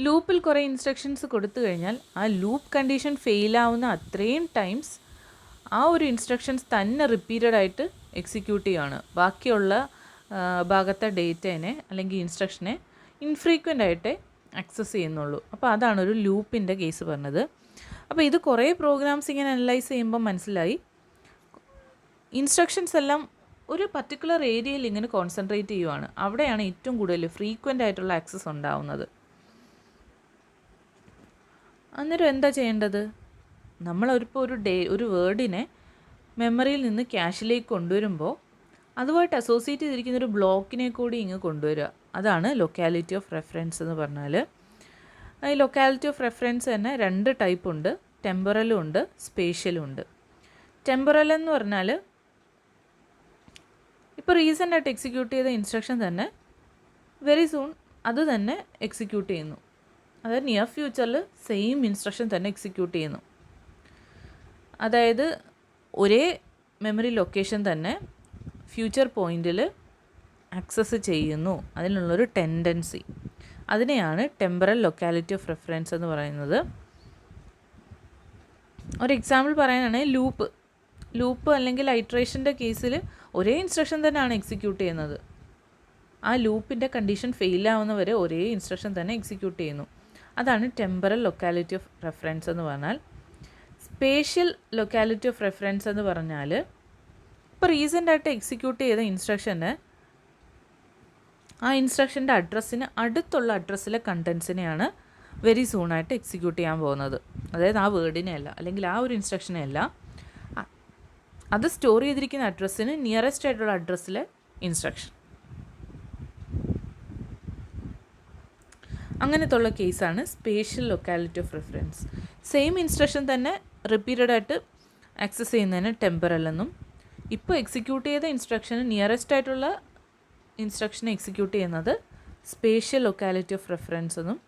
ലൂപ്പിൽ കുറേ ഇൻസ്ട്രക്ഷൻസ് കൊടുത്തു കഴിഞ്ഞാൽ ആ ലൂപ്പ് കണ്ടീഷൻ ഫെയിലാവുന്ന അത്രയും ടൈംസ് ആ ഒരു ഇൻസ്ട്രക്ഷൻസ് തന്നെ റിപ്പീറ്റഡായിട്ട് എക്സിക്യൂട്ട് ചെയ്യുകയാണ്. ബാക്കിയുള്ള ഭാഗത്തെ ഡേറ്റേനെ അല്ലെങ്കിൽ ഇൻസ്ട്രക്ഷനെ ഇൻഫ്രീക്വൻ്റ് ആയിട്ട് ആക്സസ് ചെയ്യുന്നുള്ളൂ. അപ്പോൾ അതാണ് ഒരു ലൂപ്പിൻ്റെ കേസ് പറഞ്ഞത്. അപ്പോൾ ഇത് കുറേ പ്രോഗ്രാംസ് ഇങ്ങനെ അനലൈസ് ചെയ്യുമ്പോൾ മനസ്സിലായി, ഇൻസ്ട്രക്ഷൻസ് എല്ലാം ഒരു പർട്ടിക്കുലർ ഏരിയയിൽ ഇങ്ങനെ കോൺസെൻട്രേറ്റ് ചെയ്യുവാണ്. അവിടെയാണ് ഏറ്റവും കൂടുതൽ ഫ്രീക്വൻ്റ് ആയിട്ടുള്ള ആക്സസ് ഉണ്ടാവുന്നത്. അന്നേരം എന്താ ചെയ്യേണ്ടത്? നമ്മളിപ്പോൾ ഒരു വേർഡിനെ മെമ്മറിയിൽ നിന്ന് ക്യാഷിലേക്ക് കൊണ്ടുവരുമ്പോൾ അതുമായിട്ട് അസോസിയേറ്റ് ചെയ്തിരിക്കുന്ന ഒരു ബ്ലോക്കിനെ കൂടി ഇങ്ങ് കൊണ്ടുവരിക. അതാണ് ലൊക്കാലിറ്റി ഓഫ് റെഫറൻസ് എന്ന് പറഞ്ഞാൽ. ഈ ലൊക്കാലിറ്റി ഓഫ് റെഫറൻസ് തന്നെ 2 ടൈപ്പ് ഉണ്ട്. ടെമ്പറലും ഉണ്ട്, സ്പേഷ്യലും ഉണ്ട്. ടെമ്പറൽ എന്ന് പറഞ്ഞാൽ ഇപ്പോൾ റീസെൻ്റായിട്ട് എക്സിക്യൂട്ട് ചെയ്ത ഇൻസ്ട്രക്ഷൻ തന്നെ വെരി സൂൺ അത് തന്നെ എക്സിക്യൂട്ട് ചെയ്യുന്നു. അതായത് നിയർ ഫ്യൂച്ചറിൽ സെയിം ഇൻസ്ട്രക്ഷൻ തന്നെ എക്സിക്യൂട്ട് ചെയ്യുന്നു. അതായത് ഒരേ മെമ്മറി ലൊക്കേഷൻ തന്നെ ഫ്യൂച്ചർ പോയിൻറ്റിൽ ആക്സസ് ചെയ്യുന്നു, അതിനുള്ളൊരു ടെൻഡൻസി. അതിനെയാണ് ടെമ്പറൽ ലൊക്കാലിറ്റി ഓഫ് റെഫറൻസ് എന്ന് പറയുന്നത്. ഒരു എക്സാമ്പിൾ പറയാനാണെങ്കിൽ ലൂപ്പ് അല്ലെങ്കിൽ ഐട്രേഷൻ്റെ കേസിൽ ഒരേ ഇൻസ്ട്രക്ഷൻ തന്നെയാണ് എക്സിക്യൂട്ട് ചെയ്യുന്നത്. ആ ലൂപ്പിൻ്റെ കണ്ടീഷൻ ഫെയിലാവുന്നവരെ ഒരേ ഇൻസ്ട്രക്ഷൻ തന്നെ എക്സിക്യൂട്ട് ചെയ്യുന്നു. അതാണ് ടെമ്പറൽ ലൊക്കാലിറ്റി ഓഫ് റെഫറൻസ് എന്ന് പറഞ്ഞാൽ. സ്പേഷ്യൽ ലൊക്കാലിറ്റി ഓഫ് റെഫറൻസ് എന്ന് പറഞ്ഞാൽ ഇപ്പോൾ റീസെൻ്റായിട്ട് എക്സിക്യൂട്ട് ചെയ്ത ഇൻസ്ട്രക്ഷന് ആ ഇൻസ്ട്രക്ഷൻ്റെ അഡ്രസ്സിന് അടുത്തുള്ള അഡ്രസ്സിലെ കണ്ടൻസിനെയാണ് വെരി സൂണായിട്ട് എക്സിക്യൂട്ട് ചെയ്യാൻ പോകുന്നത്. അതായത് ആ വേർഡിനെ അല്ല, അല്ലെങ്കിൽ ആ ഒരു ഇൻസ്ട്രക്ഷനെ അല്ല, അത് സ്റ്റോർ ചെയ്തിരിക്കുന്ന അഡ്രസ്സിന് നിയറസ്റ്റ് ആയിട്ടുള്ള അഡ്രസ്സിലെ ഇൻസ്ട്രക്ഷൻ. അങ്ങനത്തുള്ള കേസാണ് spatial locality of reference. Same instruction തന്നെ റിപ്പീറ്റഡായിട്ട് ആക്സസ് ചെയ്യുന്നതിന് ടെമ്പറൽ എന്നും, ഇപ്പോൾ എക്സിക്യൂട്ട് ചെയ്ത ഇൻസ്ട്രക്ഷന് നിയറസ്റ്റ് ആയിട്ടുള്ള ഇൻസ്ട്രക്ഷനെ എക്സിക്യൂട്ട് ചെയ്യുന്നത് സ്പേഷ്യൽ ലൊക്കാലിറ്റി ഓഫ് റെഫറൻസ് എന്നും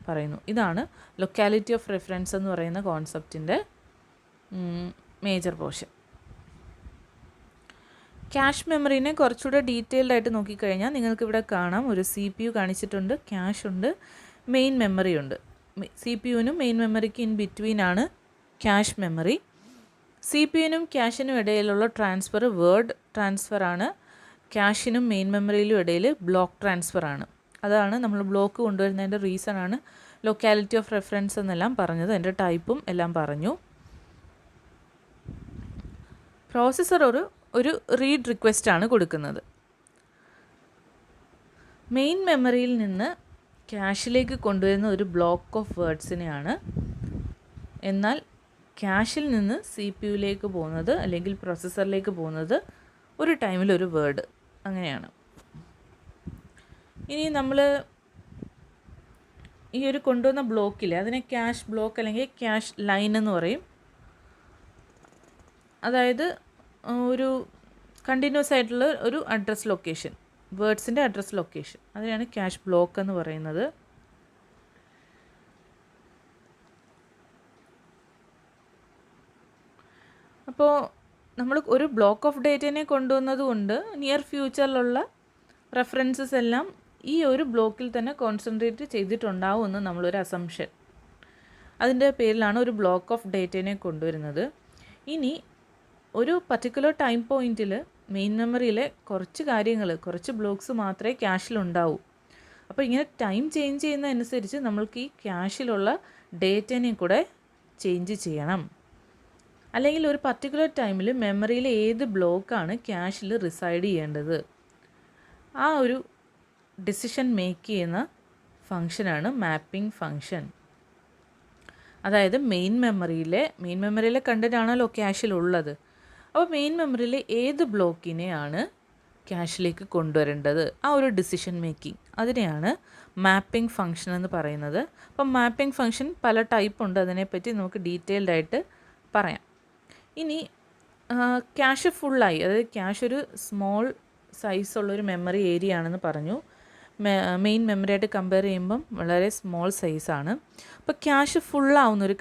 പറയുന്നു. ഇതാണ് ലൊക്കാലിറ്റി ഓഫ് റെഫറൻസ് എന്ന് പറയുന്ന കോൺസെപ്റ്റിൻ്റെ മേജർ പോർഷൻ. ക്യാഷ് മെമ്മറീനെ കുറച്ചുകൂടെ ഡീറ്റെയിൽഡ് ആയിട്ട് നോക്കിക്കഴിഞ്ഞാൽ നിങ്ങൾക്കിവിടെ കാണാം, ഒരു CPU കാണിച്ചിട്ടുണ്ട്, ക്യാഷ് ഉണ്ട്, മെയിൻ മെമ്മറി ഉണ്ട്. CPUവിനും മെയിൻ മെമ്മറിക്ക് ഇൻ ബിറ്റ്വീനാണ് ക്യാഷ് മെമ്മറി. CPUവിനും ക്യാഷിനും ഇടയിലുള്ള ട്രാൻസ്ഫർ വേർഡ് ട്രാൻസ്ഫറാണ്. ക്യാഷിനും മെയിൻ മെമ്മറിയിലും ഇടയിൽ ബ്ലോക്ക് ട്രാൻസ്ഫറാണ്. അതാണ് നമ്മൾ ബ്ലോക്ക് കൊണ്ടുവരുന്നതിൻ്റെ റീസണാണ് ലൊക്കാലിറ്റി ഓഫ് റെഫറൻസ് എന്നെല്ലാം പറഞ്ഞത്. അതിൻ്റെ ടൈപ്പും എല്ലാം പറഞ്ഞു. പ്രോസസ്സർ ഒരു റീഡ് റിക്വസ്റ്റാണ് കൊടുക്കുന്നത്. മെയിൻ മെമ്മറിയിൽ നിന്ന് ക്യാഷിലേക്ക് കൊണ്ടുവരുന്ന ഒരു ബ്ലോക്ക് ഓഫ് വേർഡ്സിനെയാണ് എന്നാൽ ക്യാഷിൽ നിന്ന് CPU പോകുന്നത് അല്ലെങ്കിൽ പ്രോസസ്സറിലേക്ക് പോകുന്നത് ഒരു ടൈമിൽ ഒരു വേർഡ്, അങ്ങനെയാണ്. ഇനി നമ്മൾ ഈ ഒരു കൊണ്ടുവന്ന ബ്ലോക്കിൽ അതിനെ ക്യാഷ് ബ്ലോക്ക് അല്ലെങ്കിൽ ക്യാഷ് ലൈൻ എന്ന് പറയും. അതായത് ഒരു കണ്ടിന്യൂസ് ആയിട്ടുള്ള ഒരു അഡ്രസ് ലൊക്കേഷൻ, വേർഡ്സിൻ്റെ അഡ്രസ് ലൊക്കേഷൻ, അതിനാണ് ക്യാഷ് ബ്ലോക്ക് എന്ന് പറയുന്നത്. അപ്പോൾ നമ്മൾ ഒരു ബ്ലോക്ക് ഓഫ് ഡേറ്റനെ കൊണ്ടുവന്നത് കൊണ്ട് നിയർ ഫ്യൂച്ചറിലുള്ള റെഫറൻസസ് എല്ലാം ഈ ഒരു ബ്ലോക്കിൽ തന്നെ കോൺസെൻട്രേറ്റ് ചെയ്തിട്ടുണ്ടാവും എന്ന് നമ്മളൊരു അസംഷൻ, അതിൻ്റെ പേരിലാണ് ഒരു ബ്ലോക്ക് ഓഫ് ഡേറ്റനെ കൊണ്ടുവരുന്നത്. ഇനി ഒരു പർട്ടിക്കുലർ ടൈം പോയിൻറ്റിൽ മെയിൻ മെമ്മറിയിലെ കുറച്ച് കാര്യങ്ങൾ, കുറച്ച് ബ്ലോക്ക്സ് മാത്രമേ ക്യാഷിലുണ്ടാവൂ. അപ്പോൾ ഇങ്ങനെ ടൈം ചേഞ്ച് ചെയ്യുന്നതനുസരിച്ച് നമ്മൾക്ക് ഈ ക്യാഷിലുള്ള ഡേറ്റനെ കൂടെ ചേഞ്ച് ചെയ്യണം. അല്ലെങ്കിൽ ഒരു പർട്ടിക്കുലർ ടൈമിൽ മെമ്മറിയിൽ ഏത് ബ്ലോക്കാണ് ക്യാഷിൽ റിസൈഡ് ചെയ്യേണ്ടത്, ആ ഒരു ഡിസിഷൻ മേക്ക് ചെയ്യുന്ന ഫങ്ഷനാണ് മാപ്പിംഗ് ഫങ്ഷൻ. അതായത് മെയിൻ മെമ്മറിയിലെ കണ്ടന്റ് ആണല്ലോ ക്യാഷിലുള്ളത്. അപ്പോൾ മെയിൻ മെമ്മറിയിലെ ഏത് ബ്ലോക്കിനെയാണ് ക്യാഷിലേക്ക് കൊണ്ടുവരേണ്ടത്, ആ ഒരു ഡിസിഷൻ മേക്കിംഗ്, അതിനെയാണ് മാപ്പിംഗ് ഫങ്ഷൻ എന്ന് പറയുന്നത്. അപ്പം മാപ്പിംഗ് ഫങ്ഷൻ പല ടൈപ്പ് ഉണ്ട്, അതിനെപ്പറ്റി നമുക്ക് ഡീറ്റെയിൽഡ് ആയിട്ട് പറയാം. ഇനി ക്യാഷ് ഫുള്ളായി, അതായത് ക്യാഷ് ഒരു സ്മോൾ സൈസുള്ളൊരു മെമ്മറി ഏരിയ ആണെന്ന് പറഞ്ഞു. മെയിൻ മെമ്മറിയായിട്ട് കമ്പയർ ചെയ്യുമ്പം വളരെ സ്മോൾ സൈസാണ്. അപ്പോൾ ക്യാഷ് ഫുള്ളാവുന്നൊരു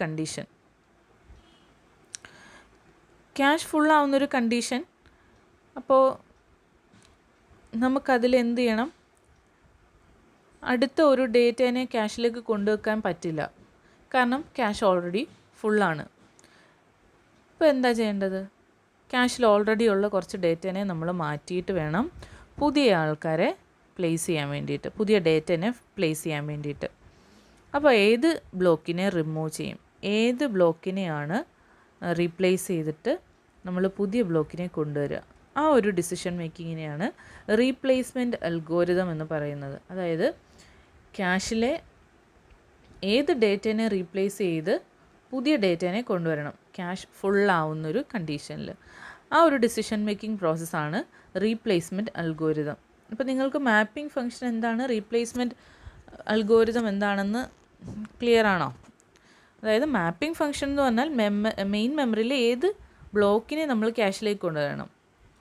കണ്ടീഷൻ, അപ്പോൾ നമുക്കതിൽ എന്ത് ചെയ്യണം, അടുത്ത ഒരു ഡേറ്റേനെ ക്യാഷിലേക്ക് കൊണ്ടുവെക്കാൻ പറ്റില്ല, കാരണം ക്യാഷ് ഓൾറെഡി ഫുള്ളാണ്. ഇപ്പോൾ എന്താ ചെയ്യേണ്ടത്, ക്യാഷിൽ ഓൾറെഡി ഉള്ള കുറച്ച് ഡേറ്റേനെ നമ്മൾ മാറ്റിയിട്ട് വേണം പുതിയ ആൾക്കാരെ പ്ലേസ് ചെയ്യാൻ വേണ്ടിയിട്ട്, പുതിയ ഡേറ്റനെ പ്ലേസ് ചെയ്യാൻ വേണ്ടിയിട്ട്. അപ്പോൾ ഏത് ബ്ലോക്കിനെ റിമൂവ് ചെയ്യും, ഏത് ബ്ലോക്കിനെയാണ് റീപ്ലേസ് ചെയ്തിട്ട് നമ്മൾ പുതിയ ബ്ലോക്കിനെ കൊണ്ടുവരിക, ആ ഒരു ഡിസിഷൻ മേക്കിങ്ങിനെയാണ് റീപ്ലേസ്മെൻറ്റ് അൽഗോരിതം എന്ന് പറയുന്നത്. അതായത് ക്യാഷിലെ ഏത് ഡേറ്റനെ റീപ്ലേസ് ചെയ്ത് പുതിയ ഡേറ്റനെ കൊണ്ടുവരണം ക്യാഷ് ഫുള്ളാവുന്നൊരു കണ്ടീഷനിൽ, ആ ഒരു ഡിസിഷൻ മേക്കിംഗ് പ്രോസസ്സാണ് റീപ്ലേസ്മെൻറ്റ് അൽഗോരിതം. അപ്പോൾ നിങ്ങൾക്ക് മാപ്പിംഗ് ഫംഗ്ഷൻ എന്താണ്, റീപ്ലേസ്മെൻറ്റ് അൽഗോരിതം എന്താണെന്ന് ക്ലിയർ ആണോ? അതായത് മാപ്പിംഗ് ഫംഗ്ഷൻ എന്ന് പറഞ്ഞാൽ മെയിൻ മെമ്മറിയിലെ ഏത് ബ്ലോക്കിനെ നമ്മൾ ക്യാഷിലേക്ക് കൊണ്ടുവരണം,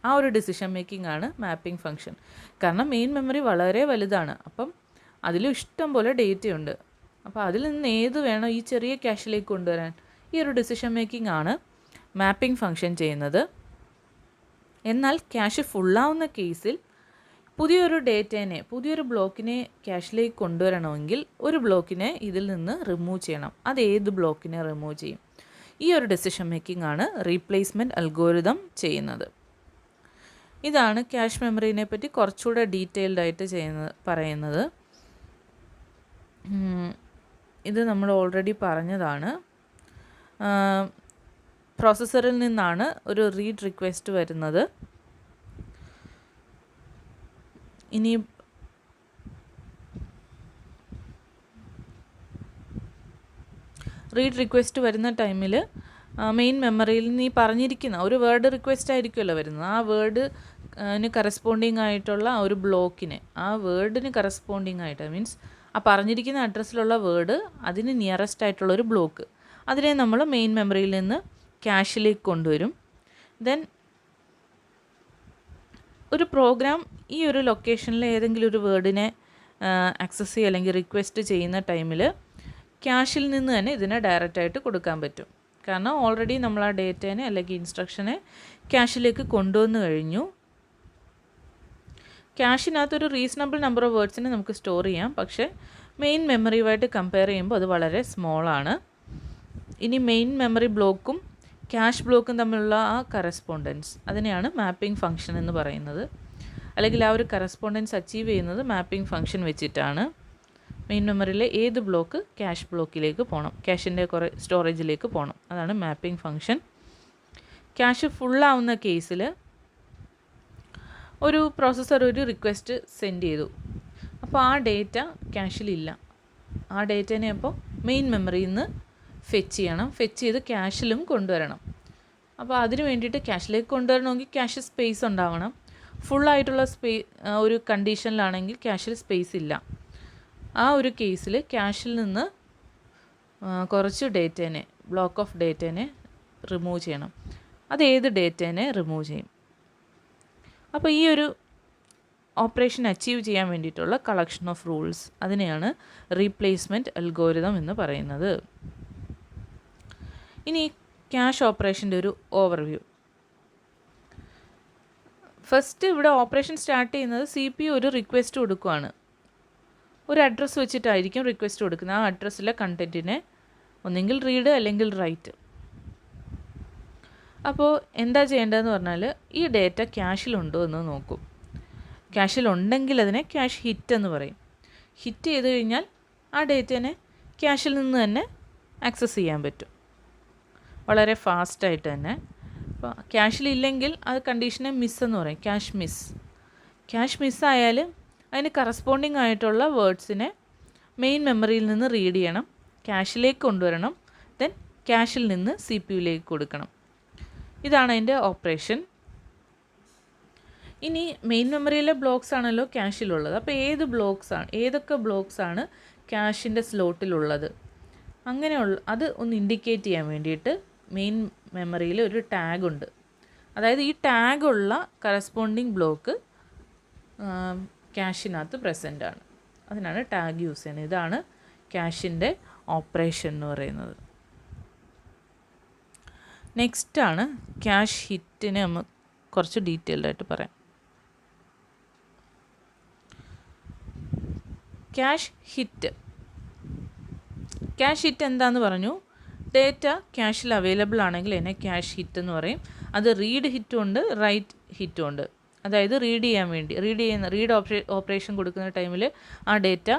ആ ഒരു ഡിസിഷൻ മേക്കിംഗ് ആണ് മാപ്പിംഗ് ഫംഗ്ഷൻ. കാരണം മെയിൻ മെമ്മറി വളരെ വലുതാണ്, അപ്പം അതിൽ ഇഷ്ടം പോലെ ഡേറ്റയുണ്ട്. അപ്പോൾ അതിൽ നിന്ന് ഏത് വേണം ഈ ചെറിയ ക്യാഷിലേക്ക് കൊണ്ടുവരാൻ, ഈ ഒരു ഡിസിഷൻ മേക്കിംഗ് ആണ് മാപ്പിംഗ് ഫംഗ്ഷൻ ചെയ്യുന്നത്. എന്നാൽ ക്യാഷ് ഫുള്ളാവുന്ന കേസിൽ പുതിയൊരു ബ്ലോക്കിനെ ക്യാഷിലേക്ക് കൊണ്ടുവരണമെങ്കിൽ ഒരു ബ്ലോക്കിനെ ഇതിൽ നിന്ന് റിമൂവ് ചെയ്യണം. അത് ഏത് ബ്ലോക്കിനെ റിമൂവ് ചെയ്യും, ഈ ഒരു ഡിസിഷൻ മേക്കിംഗ് ആണ് റീപ്ലേസ്മെൻറ്റ് അൽഗോരിതം ചെയ്യുന്നത്. ഇതാണ് ക്യാഷ് മെമ്മറീനെ പറ്റി കുറച്ചുകൂടെ ഡീറ്റെയിൽഡ് ആയിട്ട് പറയുന്നത്. ഇത് നമ്മൾ ഓൾറെഡി പറഞ്ഞതാണ്. പ്രോസസ്സറിൽ നിന്നാണ് ഒരു റീഡ് റിക്വസ്റ്റ് വരുന്നത്. ഇനി റീഡ് റിക്വസ്റ്റ് വരുന്ന ടൈമിൽ മെയിൻ മെമ്മറിയിൽ നിന്ന് ഈ പറഞ്ഞിരിക്കുന്ന ഒരു വേർഡ് റിക്വസ്റ്റ് ആയിരിക്കുമല്ലോ വരുന്നത്, ആ വേർഡിന് കറസ്പോണ്ടിങ് ആയിട്ടുള്ള ആ ഒരു ബ്ലോക്കിനെ, ആ വേർഡിന് കറസ്പോണ്ടിങ് ആയിട്ട്, മീൻസ് ആ പറഞ്ഞിരിക്കുന്ന അഡ്രസ്സിലുള്ള വേർഡ് അതിന് നിയറസ്റ്റ് ആയിട്ടുള്ളൊരു ബ്ലോക്ക്, അതിനെ നമ്മൾ മെയിൻ മെമ്മറിയിൽ നിന്ന് ക്യാഷിലേക്ക് കൊണ്ടുവരും. ദെൻ ഒരു പ്രോഗ്രാം ഈ ഒരു ലൊക്കേഷനിൽ ഏതെങ്കിലും ഒരു വേർഡിനെ ആക്സസ് ചെയ്യുക അല്ലെങ്കിൽ റിക്വസ്റ്റ് ചെയ്യുന്ന ടൈമിൽ ക്യാഷിൽ നിന്ന് തന്നെ ഇതിനെ ഡയറക്റ്റായിട്ട് കൊടുക്കാൻ പറ്റും. കാരണം ഓൾറെഡി നമ്മൾ ആ ഡേറ്റേനെ അല്ലെങ്കിൽ ഇൻസ്ട്രക്ഷനെ ക്യാഷിലേക്ക് കൊണ്ടുവന്ന് കഴിഞ്ഞു. ക്യാഷിനകത്തൊരു റീസണബിൾ നമ്പർ ഓഫ് വേർഡ്സിനെ നമുക്ക് സ്റ്റോർ ചെയ്യാം, പക്ഷേ മെയിൻ മെമ്മറിയുമായിട്ട് കമ്പയർ ചെയ്യുമ്പോൾ അത് വളരെ സ്മോളാണ്. ഇനി മെയിൻ മെമ്മറി ബ്ലോക്കും ക്യാഷ് ബ്ലോക്കും തമ്മിലുള്ള ആ കറസ്പോണ്ടൻസ്, അതിനെയാണ് മാപ്പിംഗ് ഫംഗ്ഷൻ എന്ന് പറയുന്നത്. അല്ലെങ്കിൽ ആ ഒരു കറസ്പോണ്ടൻസ് അച്ചീവ് ചെയ്യുന്നത് മാപ്പിംഗ് ഫംഗ്ഷൻ വെച്ചിട്ടാണ്. മെയിൻ മെമ്മറിയിലെ ഏത് ബ്ലോക്ക് ക്യാഷ് ബ്ലോക്കിലേക്ക് പോകണം, ക്യാഷിൻ്റെ കുറേ സ്റ്റോറേജിലേക്ക് പോകണം, അതാണ് മാപ്പിംഗ് ഫംഗ്ഷൻ. ക്യാഷ് ഫുള്ളാവുന്ന കേസിൽ ഒരു പ്രോസസ്സർ ഒരു റിക്വസ്റ്റ് സെൻഡ് ചെയ്തു, അപ്പോൾ ആ ഡേറ്റ ക്യാഷിലില്ല, ആ ഡേറ്റനെ അപ്പോൾ മെയിൻ മെമ്മറിയിൽ നിന്ന് ഫെച്ച് ചെയ്യണം. ഫെച്ച് ചെയ്ത് ക്യാഷിലും കൊണ്ടുവരണം. അപ്പോൾ അതിന് വേണ്ടിയിട്ട് ക്യാഷിലേക്ക് കൊണ്ടുവരണമെങ്കിൽ ക്യാഷ് സ്പേസ് ഉണ്ടാവണം. ഫുള്ളായിട്ടുള്ള ഒരു കണ്ടീഷനിലാണെങ്കിൽ ക്യാഷിൽ സ്പേസ് ഇല്ല. ആ ഒരു കേസിൽ ക്യാഷിൽ നിന്ന് കുറച്ച് ഡേറ്റേനെ, ബ്ലോക്ക് ഓഫ് ഡേറ്റേനെ റിമൂവ് ചെയ്യണം. അത് ഏത് ഡേറ്റേനെ റിമൂവ് ചെയ്യും? അപ്പോൾ ഈ ഒരു ഓപ്പറേഷൻ അച്ചീവ് ചെയ്യാൻ വേണ്ടിയിട്ടുള്ള കളക്ഷൻ ഓഫ് റൂൾസ്, അതിനെയാണ് റീപ്ലേസ്മെൻറ്റ് അൽഗോരിതം എന്ന് പറയുന്നത്. ഇനി ക്യാഷ് ഓപ്പറേഷൻ്റെ ഒരു ഓവർവ്യൂ. ഫസ്റ്റ് ഇവിടെ ഓപ്പറേഷൻ സ്റ്റാർട്ട് ചെയ്യുന്നത് CPU ഒരു റിക്വസ്റ്റ് കൊടുക്കുകയാണ്. ഒരു അഡ്രസ്സ് വെച്ചിട്ടായിരിക്കും റിക്വസ്റ്റ് കൊടുക്കുന്നത്. ആ അഡ്രസ്സിലെ കണ്ടൻറ്റിനെ ഒന്നെങ്കിൽ റീഡ് അല്ലെങ്കിൽ റൈറ്റ്. അപ്പോൾ എന്താ ചെയ്യേണ്ടതെന്ന് പറഞ്ഞാൽ ഈ ഡേറ്റ ക്യാഷിലുണ്ടോ എന്ന് നോക്കും. ക്യാഷിലുണ്ടെങ്കിൽ അതിനെ ക്യാഷ് ഹിറ്റ് എന്ന് പറയും. ഹിറ്റ് ചെയ്ത് കഴിഞ്ഞാൽ ആ ഡേറ്റനെ ക്യാഷിൽ നിന്ന് തന്നെ ആക്സസ് ചെയ്യാൻ പറ്റും, വളരെ ഫാസ്റ്റായിട്ട് തന്നെ. അപ്പോൾ ക്യാഷിലില്ലെങ്കിൽ അത് കണ്ടീഷനെ മിസ് എന്ന് പറയും, ക്യാഷ് മിസ്. ക്യാഷ് മിസ്സായാൽ അതിന് കറസ്പോണ്ടിങ് ആയിട്ടുള്ള വേർഡ്സിനെ മെയിൻ മെമ്മറിയിൽ നിന്ന് റീഡ് ചെയ്യണം, ക്യാഷിലേക്ക് കൊണ്ടുവരണം, ദെൻ ക്യാഷിൽ നിന്ന് CPU കൊടുക്കണം. ഇതാണ് അതിൻ്റെ ഓപ്പറേഷൻ. ഇനി മെയിൻ മെമ്മറിയിലെ ബ്ലോക്സ് ആണല്ലോ ക്യാഷിലുള്ളത്. അപ്പോൾ ഏതൊക്കെ ബ്ലോക്സ് ആണ് ക്യാഷിൻ്റെ സ്ലോട്ടിലുള്ളത്, അങ്ങനെയുള്ള അത് ഒന്ന് ഇൻഡിക്കേറ്റ് ചെയ്യാൻ വേണ്ടിയിട്ട് മെയിൻ മെമ്മറിയിൽ ഒരു ടാഗുണ്ട്. അതായത് ഈ ടാഗുള്ള കറസ്പോണ്ടിങ് ബ്ലോക്ക് ക്യാഷിനകത്ത് പ്രസൻ്റ് ആണ്. അതിനാണ് ടാഗ് യൂസ് ചെയ്യുന്നത്. ഇതാണ് ക്യാഷിൻ്റെ ഓപ്പറേഷൻ എന്ന് പറയുന്നത്. നെക്സ്റ്റാണ് ക്യാഷ് ഹിറ്റിനെ നമ്മൾ കുറച്ച് ഡീറ്റെയിൽഡായിട്ട് പറയാം. ക്യാഷ് ഹിറ്റ് എന്താണെന്ന് പറഞ്ഞു. ഡേറ്റ ക്യാഷിൽ അവൈലബിൾ ആണെങ്കിൽ അതിനെ ക്യാഷ് ഹിറ്റ് എന്ന് പറയും. അത് റീഡ് ഹിറ്റും ഉണ്ട്, റൈറ്റ് ഹിറ്റും ഉണ്ട്. അതായത് റീഡ് ഓപ്പറേഷൻ കൊടുക്കുന്ന ടൈമിൽ ആ ഡേറ്റ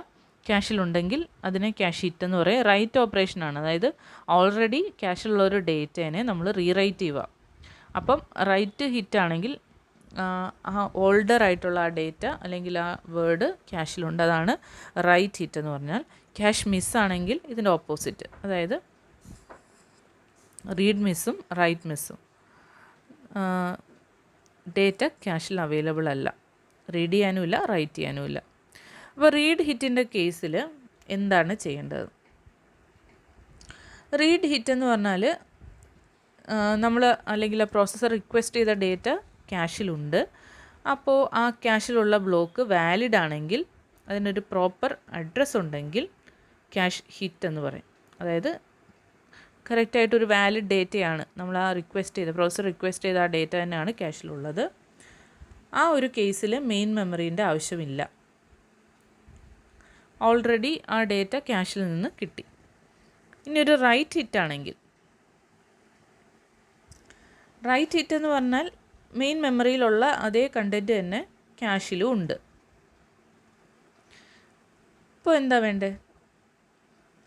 ക്യാഷിലുണ്ടെങ്കിൽ അതിനെ ക്യാഷ് ഹിറ്റ് എന്ന് പറയും. റൈറ്റ് ഓപ്പറേഷനാണ്, അതായത് ഓൾറെഡി ക്യാഷിലുള്ള ഒരു ഡേറ്റേനെ നമ്മൾ റീറൈറ്റ് ചെയ്യുക. അപ്പം റൈറ്റ് ഹിറ്റാണെങ്കിൽ ആ ഓൾഡർ ആയിട്ടുള്ള ആ ഡേറ്റ അല്ലെങ്കിൽ ആ വേർഡ് ക്യാഷിലുണ്ട്, അതാണ് റൈറ്റ് ഹിറ്റ് എന്ന് പറഞ്ഞാൽ. ക്യാഷ് മിസ്സാണെങ്കിൽ ഇതിൻ്റെ ഓപ്പോസിറ്റ്, അതായത് റീഡ് മിസ്സും റൈറ്റ് മിസ്സും. ഡേറ്റ ക്യാഷിൽ അവൈലബിൾ അല്ല, റീഡ് ചെയ്യാനുമില്ല റൈറ്റ് ചെയ്യാനുമില്ല. അപ്പോൾ റീഡ് ഹിറ്റിൻ്റെ കേസിൽ എന്താണ് ചെയ്യേണ്ടത്? റീഡ് ഹിറ്റ് എന്ന് പറഞ്ഞാൽ നമ്മൾ അല്ലെങ്കിൽ ആ പ്രോസസ്സർ റിക്വസ്റ്റ് ചെയ്ത ഡേറ്റ ക്യാഷിലുണ്ട്. അപ്പോൾ ആ ക്യാഷിലുള്ള ബ്ലോക്ക് വാലിഡ് ആണെങ്കിൽ, അതിനൊരു പ്രോപ്പർ അഡ്രസ്സ് ഉണ്ടെങ്കിൽ ക്യാഷ് ഹിറ്റ് എന്ന് പറയും. അതായത് കറക്റ്റായിട്ടൊരു വാലിഡ് ഡേറ്റയാണ് നമ്മൾ ആ പ്രോസസ്സർ റിക്വസ്റ്റ് ചെയ്ത ആ ഡേറ്റ തന്നെയാണ് ക്യാഷിലുള്ളത്. ആ ഒരു കേസിൽ മെയിൻ മെമ്മറീൻ്റെ ആവശ്യമില്ല, ഓൾറെഡി ആ ഡേറ്റ ക്യാഷിൽ നിന്ന് കിട്ടി. ഇനി ഒരു റൈറ്റ് ഹിറ്റ് ആണെങ്കിൽ, റൈറ്റ് ഹിറ്റ് എന്ന് പറഞ്ഞാൽ മെയിൻ മെമ്മറിയിലുള്ള അതേ കണ്ടൻറ്റ് തന്നെ ക്യാഷിലും ഉണ്ട്. ഇപ്പോൾ എന്താ വേണ്ടത്?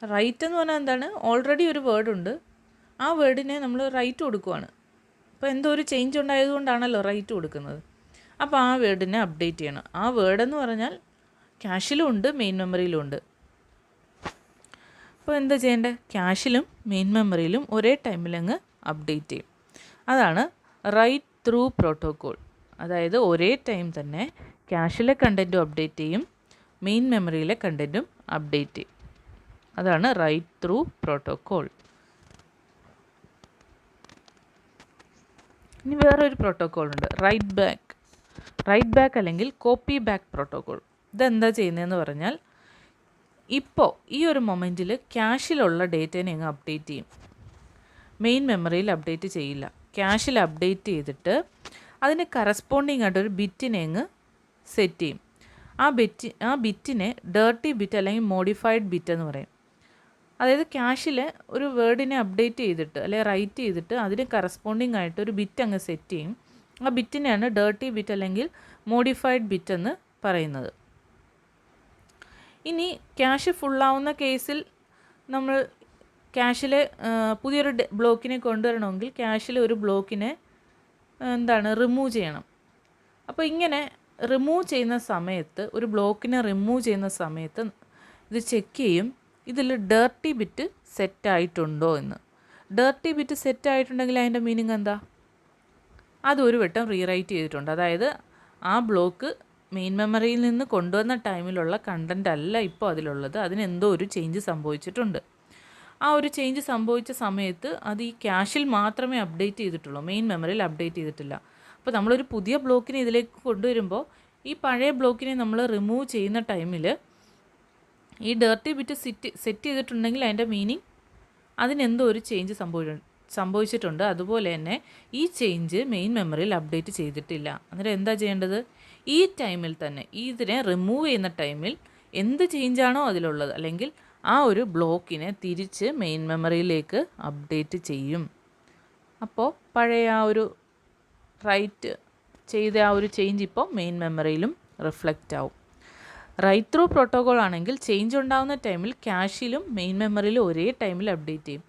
റൈറ്റ് എന്ന് പറഞ്ഞാൽ എന്താണ്? ഓൾറെഡി ഒരു വേർഡുണ്ട്, ആ വേർഡിനെ നമ്മൾ റൈറ്റ് കൊടുക്കുവാണ്. അപ്പോൾ എന്തോ ഒരു ചേഞ്ച് ഉണ്ടായതുകൊണ്ടാണല്ലോ റൈറ്റ് കൊടുക്കുന്നത്. അപ്പോൾ ആ വേർഡിനെ അപ്ഡേറ്റ് ചെയ്യണം. ആ വേർഡെന്ന് പറഞ്ഞാൽ ക്യാഷിലും ഉണ്ട് മെയിൻ മെമ്മറിയിലും ഉണ്ട്. അപ്പോൾ എന്താ ചെയ്യേണ്ടത്? ക്യാഷിലും മെയിൻ മെമ്മറിയിലും ഒരേ ടൈമിൽ അങ്ങ് അപ്ഡേറ്റ് ചെയ്യും. അതാണ് റൈറ്റ് ത്രൂ പ്രോട്ടോക്കോൾ. അതായത് ഒരേ ടൈം തന്നെ ക്യാഷിലെ കണ്ടൻറ്റും അപ്ഡേറ്റ് ചെയ്യും, മെയിൻ മെമ്മറിയിലെ കണ്ടൻറ്റും അപ്ഡേറ്റ് ചെയ്യും. അതാണ് റൈറ്റ് ത്രൂ പ്രോട്ടോക്കോൾ. ഇനി വേറൊരു പ്രോട്ടോക്കോൾ ഉണ്ട്, റൈറ്റ് ബാക്ക് അല്ലെങ്കിൽ കോപ്പി ബാക്ക് പ്രോട്ടോക്കോൾ. ഇതെന്താ ചെയ്യുന്നതെന്ന് പറഞ്ഞാൽ, ഇപ്പോൾ ഈ ഒരു മൊമെൻറ്റിൽ ക്യാഷിലുള്ള ഡേറ്റേനെ അങ്ങ് അപ്ഡേറ്റ് ചെയ്യും, മെയിൻ മെമ്മറിയിൽ അപ്ഡേറ്റ് ചെയ്യില്ല. ക്യാഷിൽ അപ്ഡേറ്റ് ചെയ്തിട്ട് അതിന് കറസ്പോണ്ടിങ് ആയിട്ടൊരു ബിറ്റിനെ അങ്ങ് സെറ്റ് ചെയ്യും. ആ ബിറ്റിനെ ഡേർട്ടി ബിറ്റ് അല്ലെങ്കിൽ മോഡിഫൈഡ് ബിറ്റ് എന്ന് പറയും. അതായത് ക്യാഷിൽ ഒരു വേർഡിനെ അപ്ഡേറ്റ് ചെയ്തിട്ട് അല്ലെങ്കിൽ റൈറ്റ് ചെയ്തിട്ട് അതിന് കറസ്പോണ്ടിങ് ആയിട്ട് ഒരു ബിറ്റ് അങ്ങ് സെറ്റ് ചെയ്യും. ആ ബിറ്റിനെയാണ് ഡേർട്ടി ബിറ്റ് അല്ലെങ്കിൽ മോഡിഫൈഡ് ബിറ്റ് എന്ന് പറയുന്നത്. ഇനി ക്യാഷ് ഫുള്ളാവുന്ന കേസിൽ നമ്മൾ ക്യാഷിൽ പുതിയൊരു ബ്ലോക്കിനെ കൊണ്ടുവരണമെങ്കിൽ ക്യാഷിൽ ഒരു ബ്ലോക്കിനെ റിമൂവ് ചെയ്യണം. അപ്പോൾ ഇങ്ങനെ റിമൂവ് ചെയ്യുന്ന സമയത്ത്, ഒരു ബ്ലോക്കിനെ റിമൂവ് ചെയ്യുന്ന സമയത്ത് ഇത് ചെക്ക് ചെയ്യും, ഇതിൽ ഡേർട്ടി ബിറ്റ് സെറ്റായിട്ടുണ്ടോ എന്ന്. ഡേർട്ടി ബിറ്റ് സെറ്റായിട്ടുണ്ടെങ്കിൽ അതിൻ്റെ മീനിങ് എന്താ? അതൊരു വട്ടം റീറൈറ്റ് ചെയ്തിട്ടുണ്ട്. അതായത് ആ ബ്ലോക്ക് മെയിൻ മെമ്മറിയിൽ നിന്ന് കൊണ്ടുവന്ന ടൈമിലുള്ള കണ്ടൻ്റ് അല്ല ഇപ്പോൾ അതിലുള്ളത്, അതിനെന്തോ ഒരു ചേഞ്ച് സംഭവിച്ചിട്ടുണ്ട്. ആ ഒരു ചേഞ്ച് സംഭവിച്ച സമയത്ത് അത് ഈ ക്യാഷിൽ മാത്രമേ അപ്ഡേറ്റ് ചെയ്തിട്ടുള്ളൂ, മെയിൻ മെമ്മറിയിൽ അപ്ഡേറ്റ് ചെയ്തിട്ടില്ല. അപ്പോൾ നമ്മളൊരു പുതിയ ബ്ലോക്കിനെ ഇതിലേക്ക് കൊണ്ടുവരുമ്പോൾ ഈ പഴയ ബ്ലോക്കിനെ നമ്മൾ റിമൂവ് ചെയ്യുന്ന ടൈമിൽ ഈ ഡേർട്ടി ബിറ്റ് സെറ്റ് ചെയ്തിട്ടുണ്ടെങ്കിൽ അതിൻ്റെ മീനിങ് അതിനെന്തോ ഒരു ചേഞ്ച് സംഭവിച്ചിട്ടുണ്ട്. അതുപോലെ തന്നെ ഈ ചേഞ്ച് മെയിൻ മെമ്മറിയിൽ അപ്ഡേറ്റ് ചെയ്തിട്ടില്ല. അന്നേരം എന്താ ചെയ്യേണ്ടത്? ഈ ടൈമിൽ തന്നെ ഇതിനെ റിമൂവ് ചെയ്യുന്ന ടൈമിൽ എന്ത് ചേഞ്ചാണോ അതിലുള്ളത്, അല്ലെങ്കിൽ ആ ഒരു ബ്ലോക്കിനെ തിരിച്ച് മെയിൻ മെമ്മറിയിലേക്ക് അപ്ഡേറ്റ് ചെയ്യും. അപ്പോൾ പഴയ ആ ഒരു റൈറ്റ് ചെയ്ത ആ ഒരു ചേഞ്ച് ഇപ്പോൾ മെയിൻ മെമ്മറിയിലും റിഫ്ലക്റ്റ് ആവും. റൈറ്റ് ത്രൂ പ്രോട്ടോകോൾ ആണെങ്കിൽ ചേഞ്ച് ഉണ്ടാകുന്ന ടൈമിൽ ക്യാഷിലും മെയിൻ മെമ്മറിയിലും ഒരേ ടൈമിൽ അപ്ഡേറ്റ് ചെയ്യും.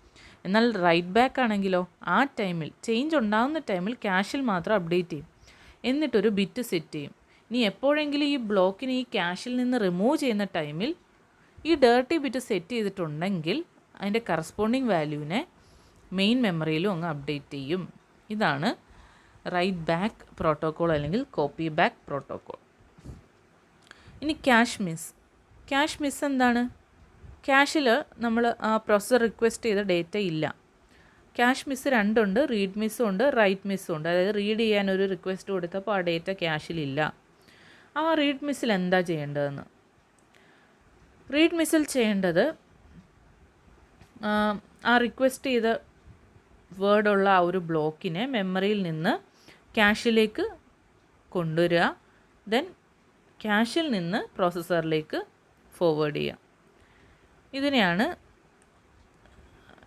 എന്നാൽ റൈറ്റ് ബാക്ക് ആണെങ്കിലോ ആ ടൈമിൽ ചേഞ്ച് ഉണ്ടാകുന്ന ടൈമിൽ ക്യാഷിൽ മാത്രം അപ്ഡേറ്റ് ചെയ്യും, എന്നിട്ടൊരു ബിറ്റ് സെറ്റ് ചെയ്യും. ഇനി എപ്പോഴെങ്കിലും ഈ ബ്ലോക്കിനെ ഈ ക്യാഷിൽ നിന്ന് റിമൂവ് ചെയ്യുന്ന ടൈമിൽ ഈ ഡേർട്ടി ബിറ്റ് സെറ്റ് ചെയ്തിട്ടുണ്ടെങ്കിൽ അതിൻ്റെ കറസ്പോണ്ടിങ് വാല്യൂവിനെ മെയിൻ മെമ്മറിയിലും അങ്ങ് അപ്ഡേറ്റ് ചെയ്യും. ഇതാണ് റൈറ്റ് ബാക്ക് പ്രോട്ടോകോൾ അല്ലെങ്കിൽ കോപ്പി ബാക്ക് പ്രോട്ടോകോൾ. ഇനി ക്യാഷ് മിസ് എന്താണ്? ക്യാഷിൽ നമ്മൾ ആ പ്രോസസ്സർ റിക്വസ്റ്റ് ചെയ്ത ഡേറ്റ ഇല്ല. ക്യാഷ് മിസ് രണ്ടുണ്ട്, റീഡ് മിസ്സും ഉണ്ട്, റൈറ്റ് മിസ്സും ഉണ്ട്. അതായത് റീഡ് ചെയ്യാനൊരു റിക്വസ്റ്റ് കൊടുത്തപ്പോൾ ആ ഡേറ്റ ക്യാഷിലില്ല. ആ റീഡ് മിസ്സിൽ എന്താ ചെയ്യേണ്ടതെന്ന്? റീഡ് മിസ്സിൽ ചെയ്യേണ്ടത് ആ റിക്വസ്റ്റ് ചെയ്ത വേർഡുള്ള ആ ഒരു ബ്ലോക്കിനെ മെമ്മറിയിൽ നിന്ന് ക്യാഷിലേക്ക് കൊണ്ടുവരിക, ദെൻ ക്യാഷിൽ നിന്ന് പ്രോസസ്സറിലേക്ക് ഫോർവേഡ് ചെയ്യുക.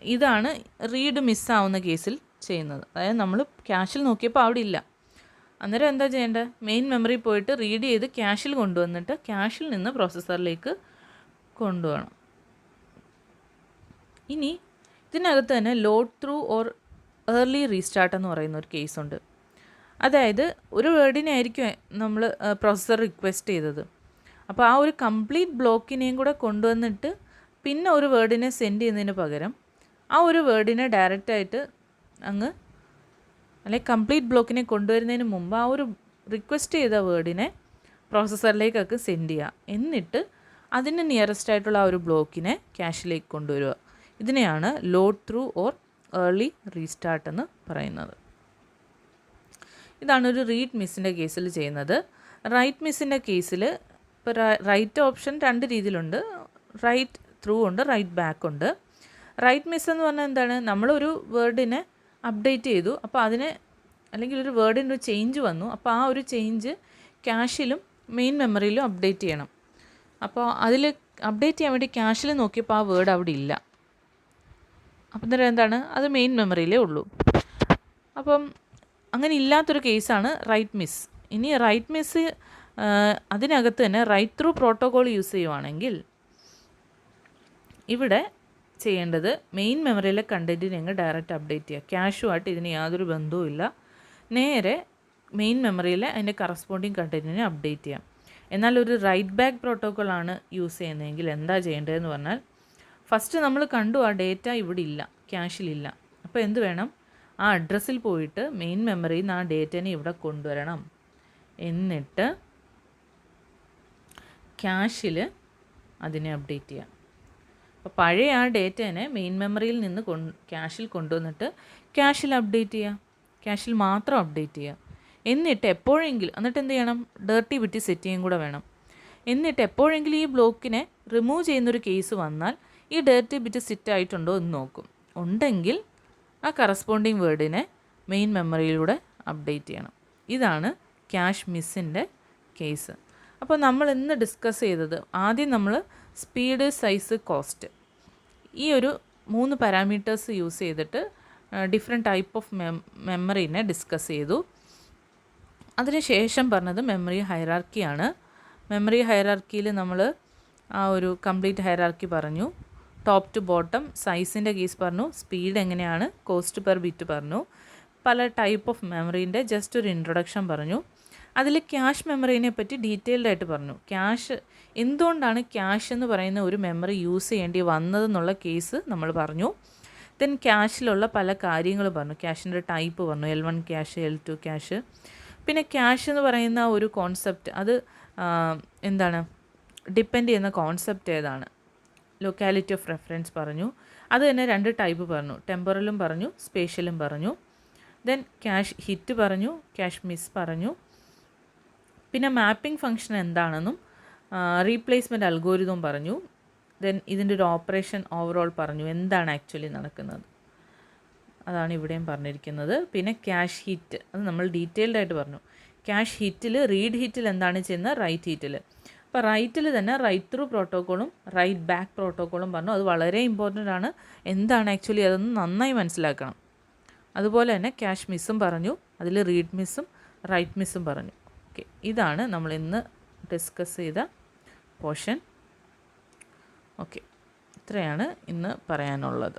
ഇതാണ് റീഡ് മിസ്സാവുന്ന കേസിൽ ചെയ്യുന്നത്. അതായത് നമ്മൾ ക്യാഷിൽ നോക്കിയപ്പോൾ അവിടെ ഇല്ല, അന്നേരം എന്താ ചെയ്യേണ്ടത്? മെയിൻ മെമ്മറി പോയിട്ട് റീഡ് ചെയ്ത് ക്യാഷിൽ കൊണ്ടുവന്നിട്ട് ക്യാഷിൽ നിന്ന് പ്രോസസ്സറിലേക്ക് കൊണ്ടുപോകണം. ഇനി ഇതിനകത്ത് തന്നെ load through or early restart എന്ന് പറയുന്ന ഒരു കേസുണ്ട്. അതായത് ഒരു വേർഡിനെ ആയിരിക്കും നമ്മൾ പ്രോസസ്സർ റിക്വസ്റ്റ് ചെയ്തത്. അപ്പോൾ ആ ഒരു കംപ്ലീറ്റ് ബ്ലോക്കിനെയും കൂടെ കൊണ്ടുവന്നിട്ട് പിന്നെ ഒരു വേർഡിനെ സെൻഡ് ചെയ്യുന്നതിന് പകരം ആ ഒരു വേർഡിനെ ഡയറക്റ്റായിട്ട് അങ്ങ്, അല്ലെങ്കിൽ കംപ്ലീറ്റ് ബ്ലോക്കിനെ കൊണ്ടുവരുന്നതിന് മുമ്പ് ആ ഒരു റിക്വസ്റ്റ് ചെയ്ത വേർഡിനെ പ്രോസസ്സറിലേക്കൊക്കെ സെൻഡ് ചെയ്യുക, എന്നിട്ട് അതിന് നിയറസ്റ്റ് ആയിട്ടുള്ള ആ ഒരു ബ്ലോക്കിനെ ക്യാഷിലേക്ക് കൊണ്ടുവരിക. ഇതിനെയാണ് load through or early restart എന്ന് പറയുന്നത്. ഇതാണ് ഒരു റീഡ് മിസ്സിൻ്റെ കേസിൽ ചെയ്യുന്നത്. റൈറ്റ് മിസ്സിൻ്റെ കേസിൽ ഇപ്പോൾ റൈറ്റ് ഓപ്ഷൻ രണ്ട് രീതിയിലുണ്ട്. റൈറ്റ് ത്രൂ ഉണ്ട്, റൈറ്റ് ബാക്ക് ഉണ്ട്. റൈറ്റ് മിസ് എന്ന് പറഞ്ഞാൽ എന്താണ്? നമ്മളൊരു വേർഡിനെ അപ്ഡേറ്റ് ചെയ്തു, അപ്പോൾ അതിനെ, അല്ലെങ്കിൽ ഒരു വേർഡിന് ഒരു ചേഞ്ച് വന്നു, അപ്പോൾ ആ ഒരു ചേഞ്ച് ക്യാഷിലും മെയിൻ മെമ്മറിയിലും അപ്ഡേറ്റ് ചെയ്യണം. അപ്പോൾ അതിൽ അപ്ഡേറ്റ് ചെയ്യാൻ വേണ്ടി ക്യാഷിൽ നോക്കിയപ്പോൾ ആ വേർഡ് അവിടെ ഇല്ല. അപ്പം അന്നേരം എന്താണ്? അത് മെയിൻ മെമ്മറിയിലേ ഉള്ളൂ. അപ്പം അങ്ങനെ ഇല്ലാത്തൊരു കേസാണ് റൈറ്റ് മിസ്. ഇനി റൈറ്റ് മിസ് അതിനകത്ത് തന്നെ റൈറ്റ് ത്രൂ പ്രോട്ടോകോൾ യൂസ് ചെയ്യുവാണെങ്കിൽ ഇവിടെ ചെയ്യേണ്ടത് മെയിൻ മെമ്മറിയിലെ കണ്ടൻറ്റിനെ അങ്ങ് ഡയറക്റ്റ് അപ്ഡേറ്റ് ചെയ്യുക. ക്യാഷുമായിട്ട് ഇതിന് യാതൊരു ബന്ധവുമില്ല. നേരെ മെയിൻ മെമ്മറിയിലെ അതിൻ്റെ കറസ്പോണ്ടിങ് കണ്ടൻറ്റിനെ അപ്ഡേറ്റ് ചെയ്യാം. എന്നാൽ ഒരു റൈറ്റ് ബാക്ക് പ്രോട്ടോക്കോളാണ് യൂസ് ചെയ്യുന്നതെങ്കിൽ എന്താ ചെയ്യേണ്ടതെന്ന് പറഞ്ഞാൽ, ഫസ്റ്റ് നമ്മൾ കണ്ടു ആ ഡേറ്റ ഇവിടെ ഇല്ല, ക്യാഷിലില്ല. അപ്പോൾ എന്ത് വേണം? ആ അഡ്രസ്സിൽ പോയിട്ട് മെയിൻ മെമ്മറിയിൽ നിന്ന് ആ ഡേറ്റനെ ഇവിടെ കൊണ്ടുവരണം, എന്നിട്ട് ക്യാഷിൽ അതിനെ അപ്ഡേറ്റ് ചെയ്യാം. അപ്പോൾ പഴയ ആ ഡേറ്റേനെ മെയിൻ മെമ്മറിയിൽ നിന്ന് ക്യാഷിൽ കൊണ്ടുവന്നിട്ട് ക്യാഷിൽ അപ്ഡേറ്റ് ചെയ്യുക, ക്യാഷിൽ മാത്രം അപ്ഡേറ്റ് ചെയ്യുക. എന്നിട്ട് എപ്പോഴെങ്കിലും, എന്നിട്ട് എന്ത് ചെയ്യണം? ഡേർട്ടി ബിറ്റ് സെറ്റ് ചെയ്യും കൂടെ വേണം. എന്നിട്ട് എപ്പോഴെങ്കിലും ഈ ബ്ലോക്കിനെ റിമൂവ് ചെയ്യുന്നൊരു കേസ് വന്നാൽ ഈ ഡേർട്ടി ബിറ്റ് സെറ്റ് ആയിട്ടുണ്ടോ എന്ന് നോക്കും. ഉണ്ടെങ്കിൽ ആ കറസ്പോണ്ടിങ് വേർഡിനെ മെയിൻ മെമ്മറിയിലൂടെ അപ്ഡേറ്റ് ചെയ്യണം. ഇതാണ് ക്യാഷ് മിസ്സിൻ്റെ കേസ്. അപ്പോൾ നമ്മൾ ഇന്ന് ഡിസ്കസ് ചെയ്തത്, ആദ്യം നമ്മൾ സ്പീഡ്, സൈസ്, കോസ്റ്റ്, ഈ ഒരു 3 പാരാമീറ്റേഴ്സ് യൂസ് ചെയ്തിട്ട് ഡിഫറെൻറ്റ് ടൈപ്പ് ഓഫ് മെമ്മറീനെ ഡിസ്കസ് ചെയ്തു. അതിനുശേഷം പറഞ്ഞത് മെമ്മറി ഹൈറാർക്കിയാണ്. മെമ്മറി ഹൈറാർക്കിയിൽ നമ്മൾ ആ ഒരു കംപ്ലീറ്റ് ഹൈറാർക്കി പറഞ്ഞു. ടോപ്പ് ടു ബോട്ടം, സൈസിൻ്റെ കേസ് പറഞ്ഞു, സ്പീഡ് എങ്ങനെയാണ്, കോസ്റ്റ് പെർ ബിറ്റ് പറഞ്ഞു, പല ടൈപ്പ് ഓഫ് മെമ്മറീൻ്റെ ജസ്റ്റ് ഒരു ഇൻട്രൊഡക്ഷൻ പറഞ്ഞു. അതിൽ ക്യാഷ് മെമ്മറീനെ പറ്റി ഡീറ്റെയിൽഡ് ആയിട്ട് പറഞ്ഞു. എന്തുകൊണ്ടാണ് ക്യാഷ് എന്ന് പറയുന്ന ഒരു മെമ്മറി യൂസ് ചെയ്യേണ്ടി വന്നതെന്നുള്ള കേസ് നമ്മൾ പറഞ്ഞു. ദെൻ ക്യാഷിലുള്ള പല കാര്യങ്ങൾ പറഞ്ഞു. ക്യാഷിൻ്റെ ടൈപ്പ് പറഞ്ഞു, L1 ക്യാഷ്, L2 ക്യാഷ്. പിന്നെ ക്യാഷ് എന്ന് പറയുന്ന ഒരു കോൺസെപ്റ്റ് അത് എന്താണ് ഡിപ്പെൻഡ് ചെയ്യുന്ന കോൺസെപ്റ്റ് ഏതാണ്, ലൊക്കാലിറ്റി ഓഫ് റെഫറൻസ് പറഞ്ഞു. അത് തന്നെ 2 ടൈപ്പ് പറഞ്ഞു, ടെമ്പറലും പറഞ്ഞു, സ്പേഷ്യലും പറഞ്ഞു. ദെൻ ക്യാഷ് ഹിറ്റ് പറഞ്ഞു, ക്യാഷ് മിസ് പറഞ്ഞു. പിന്നെ മാപ്പിംഗ് ഫംഗ്ഷൻ എന്താണെന്നും റീപ്ലേസ്മെൻറ്റ് അൽഗോരിതം പറഞ്ഞു. ദെൻ ഇതിൻ്റെ ഒരു ഓപ്പറേഷൻ ഓവറോൾ പറഞ്ഞു, എന്താണ് ആക്ച്വലി നടക്കുന്നത്, അതാണ് ഇവിടെയും പറഞ്ഞിരിക്കുന്നത്. പിന്നെ ക്യാഷ് ഹിറ്റ് അത് നമ്മൾ ഡീറ്റെയിൽഡ് ആയിട്ട് പറഞ്ഞു. ക്യാഷ് ഹിറ്റിൽ റീഡ് ഹിറ്റിൽ എന്താണ് ചെയ്യുന്നത്, റൈറ്റ് ഹിറ്റിൽ. അപ്പോൾ റൈറ്റിൽ തന്നെ റൈറ്റ് ത്രൂ പ്രോട്ടോക്കോളും റൈറ്റ് ബാക്ക് പ്രോട്ടോക്കോളും പറഞ്ഞു. അത് വളരെ ഇമ്പോർട്ടൻ്റ് ആണ്, എന്താണ് ആക്ച്വലി അതൊന്ന് നന്നായി മനസ്സിലാക്കണം. അതുപോലെ തന്നെ ക്യാഷ് മിസ്സും പറഞ്ഞു, അതിൽ റീഡ് മിസ്സും റൈറ്റ് മിസ്സും പറഞ്ഞു. ഓക്കെ, ഇതാണ് നമ്മൾ ഇന്ന് ഡിസ്കസ് ചെയ്ത പോർഷൻ. ഓക്കെ, ഇത്രയാണ് ഇന്ന് പറയാനുള്ളത്.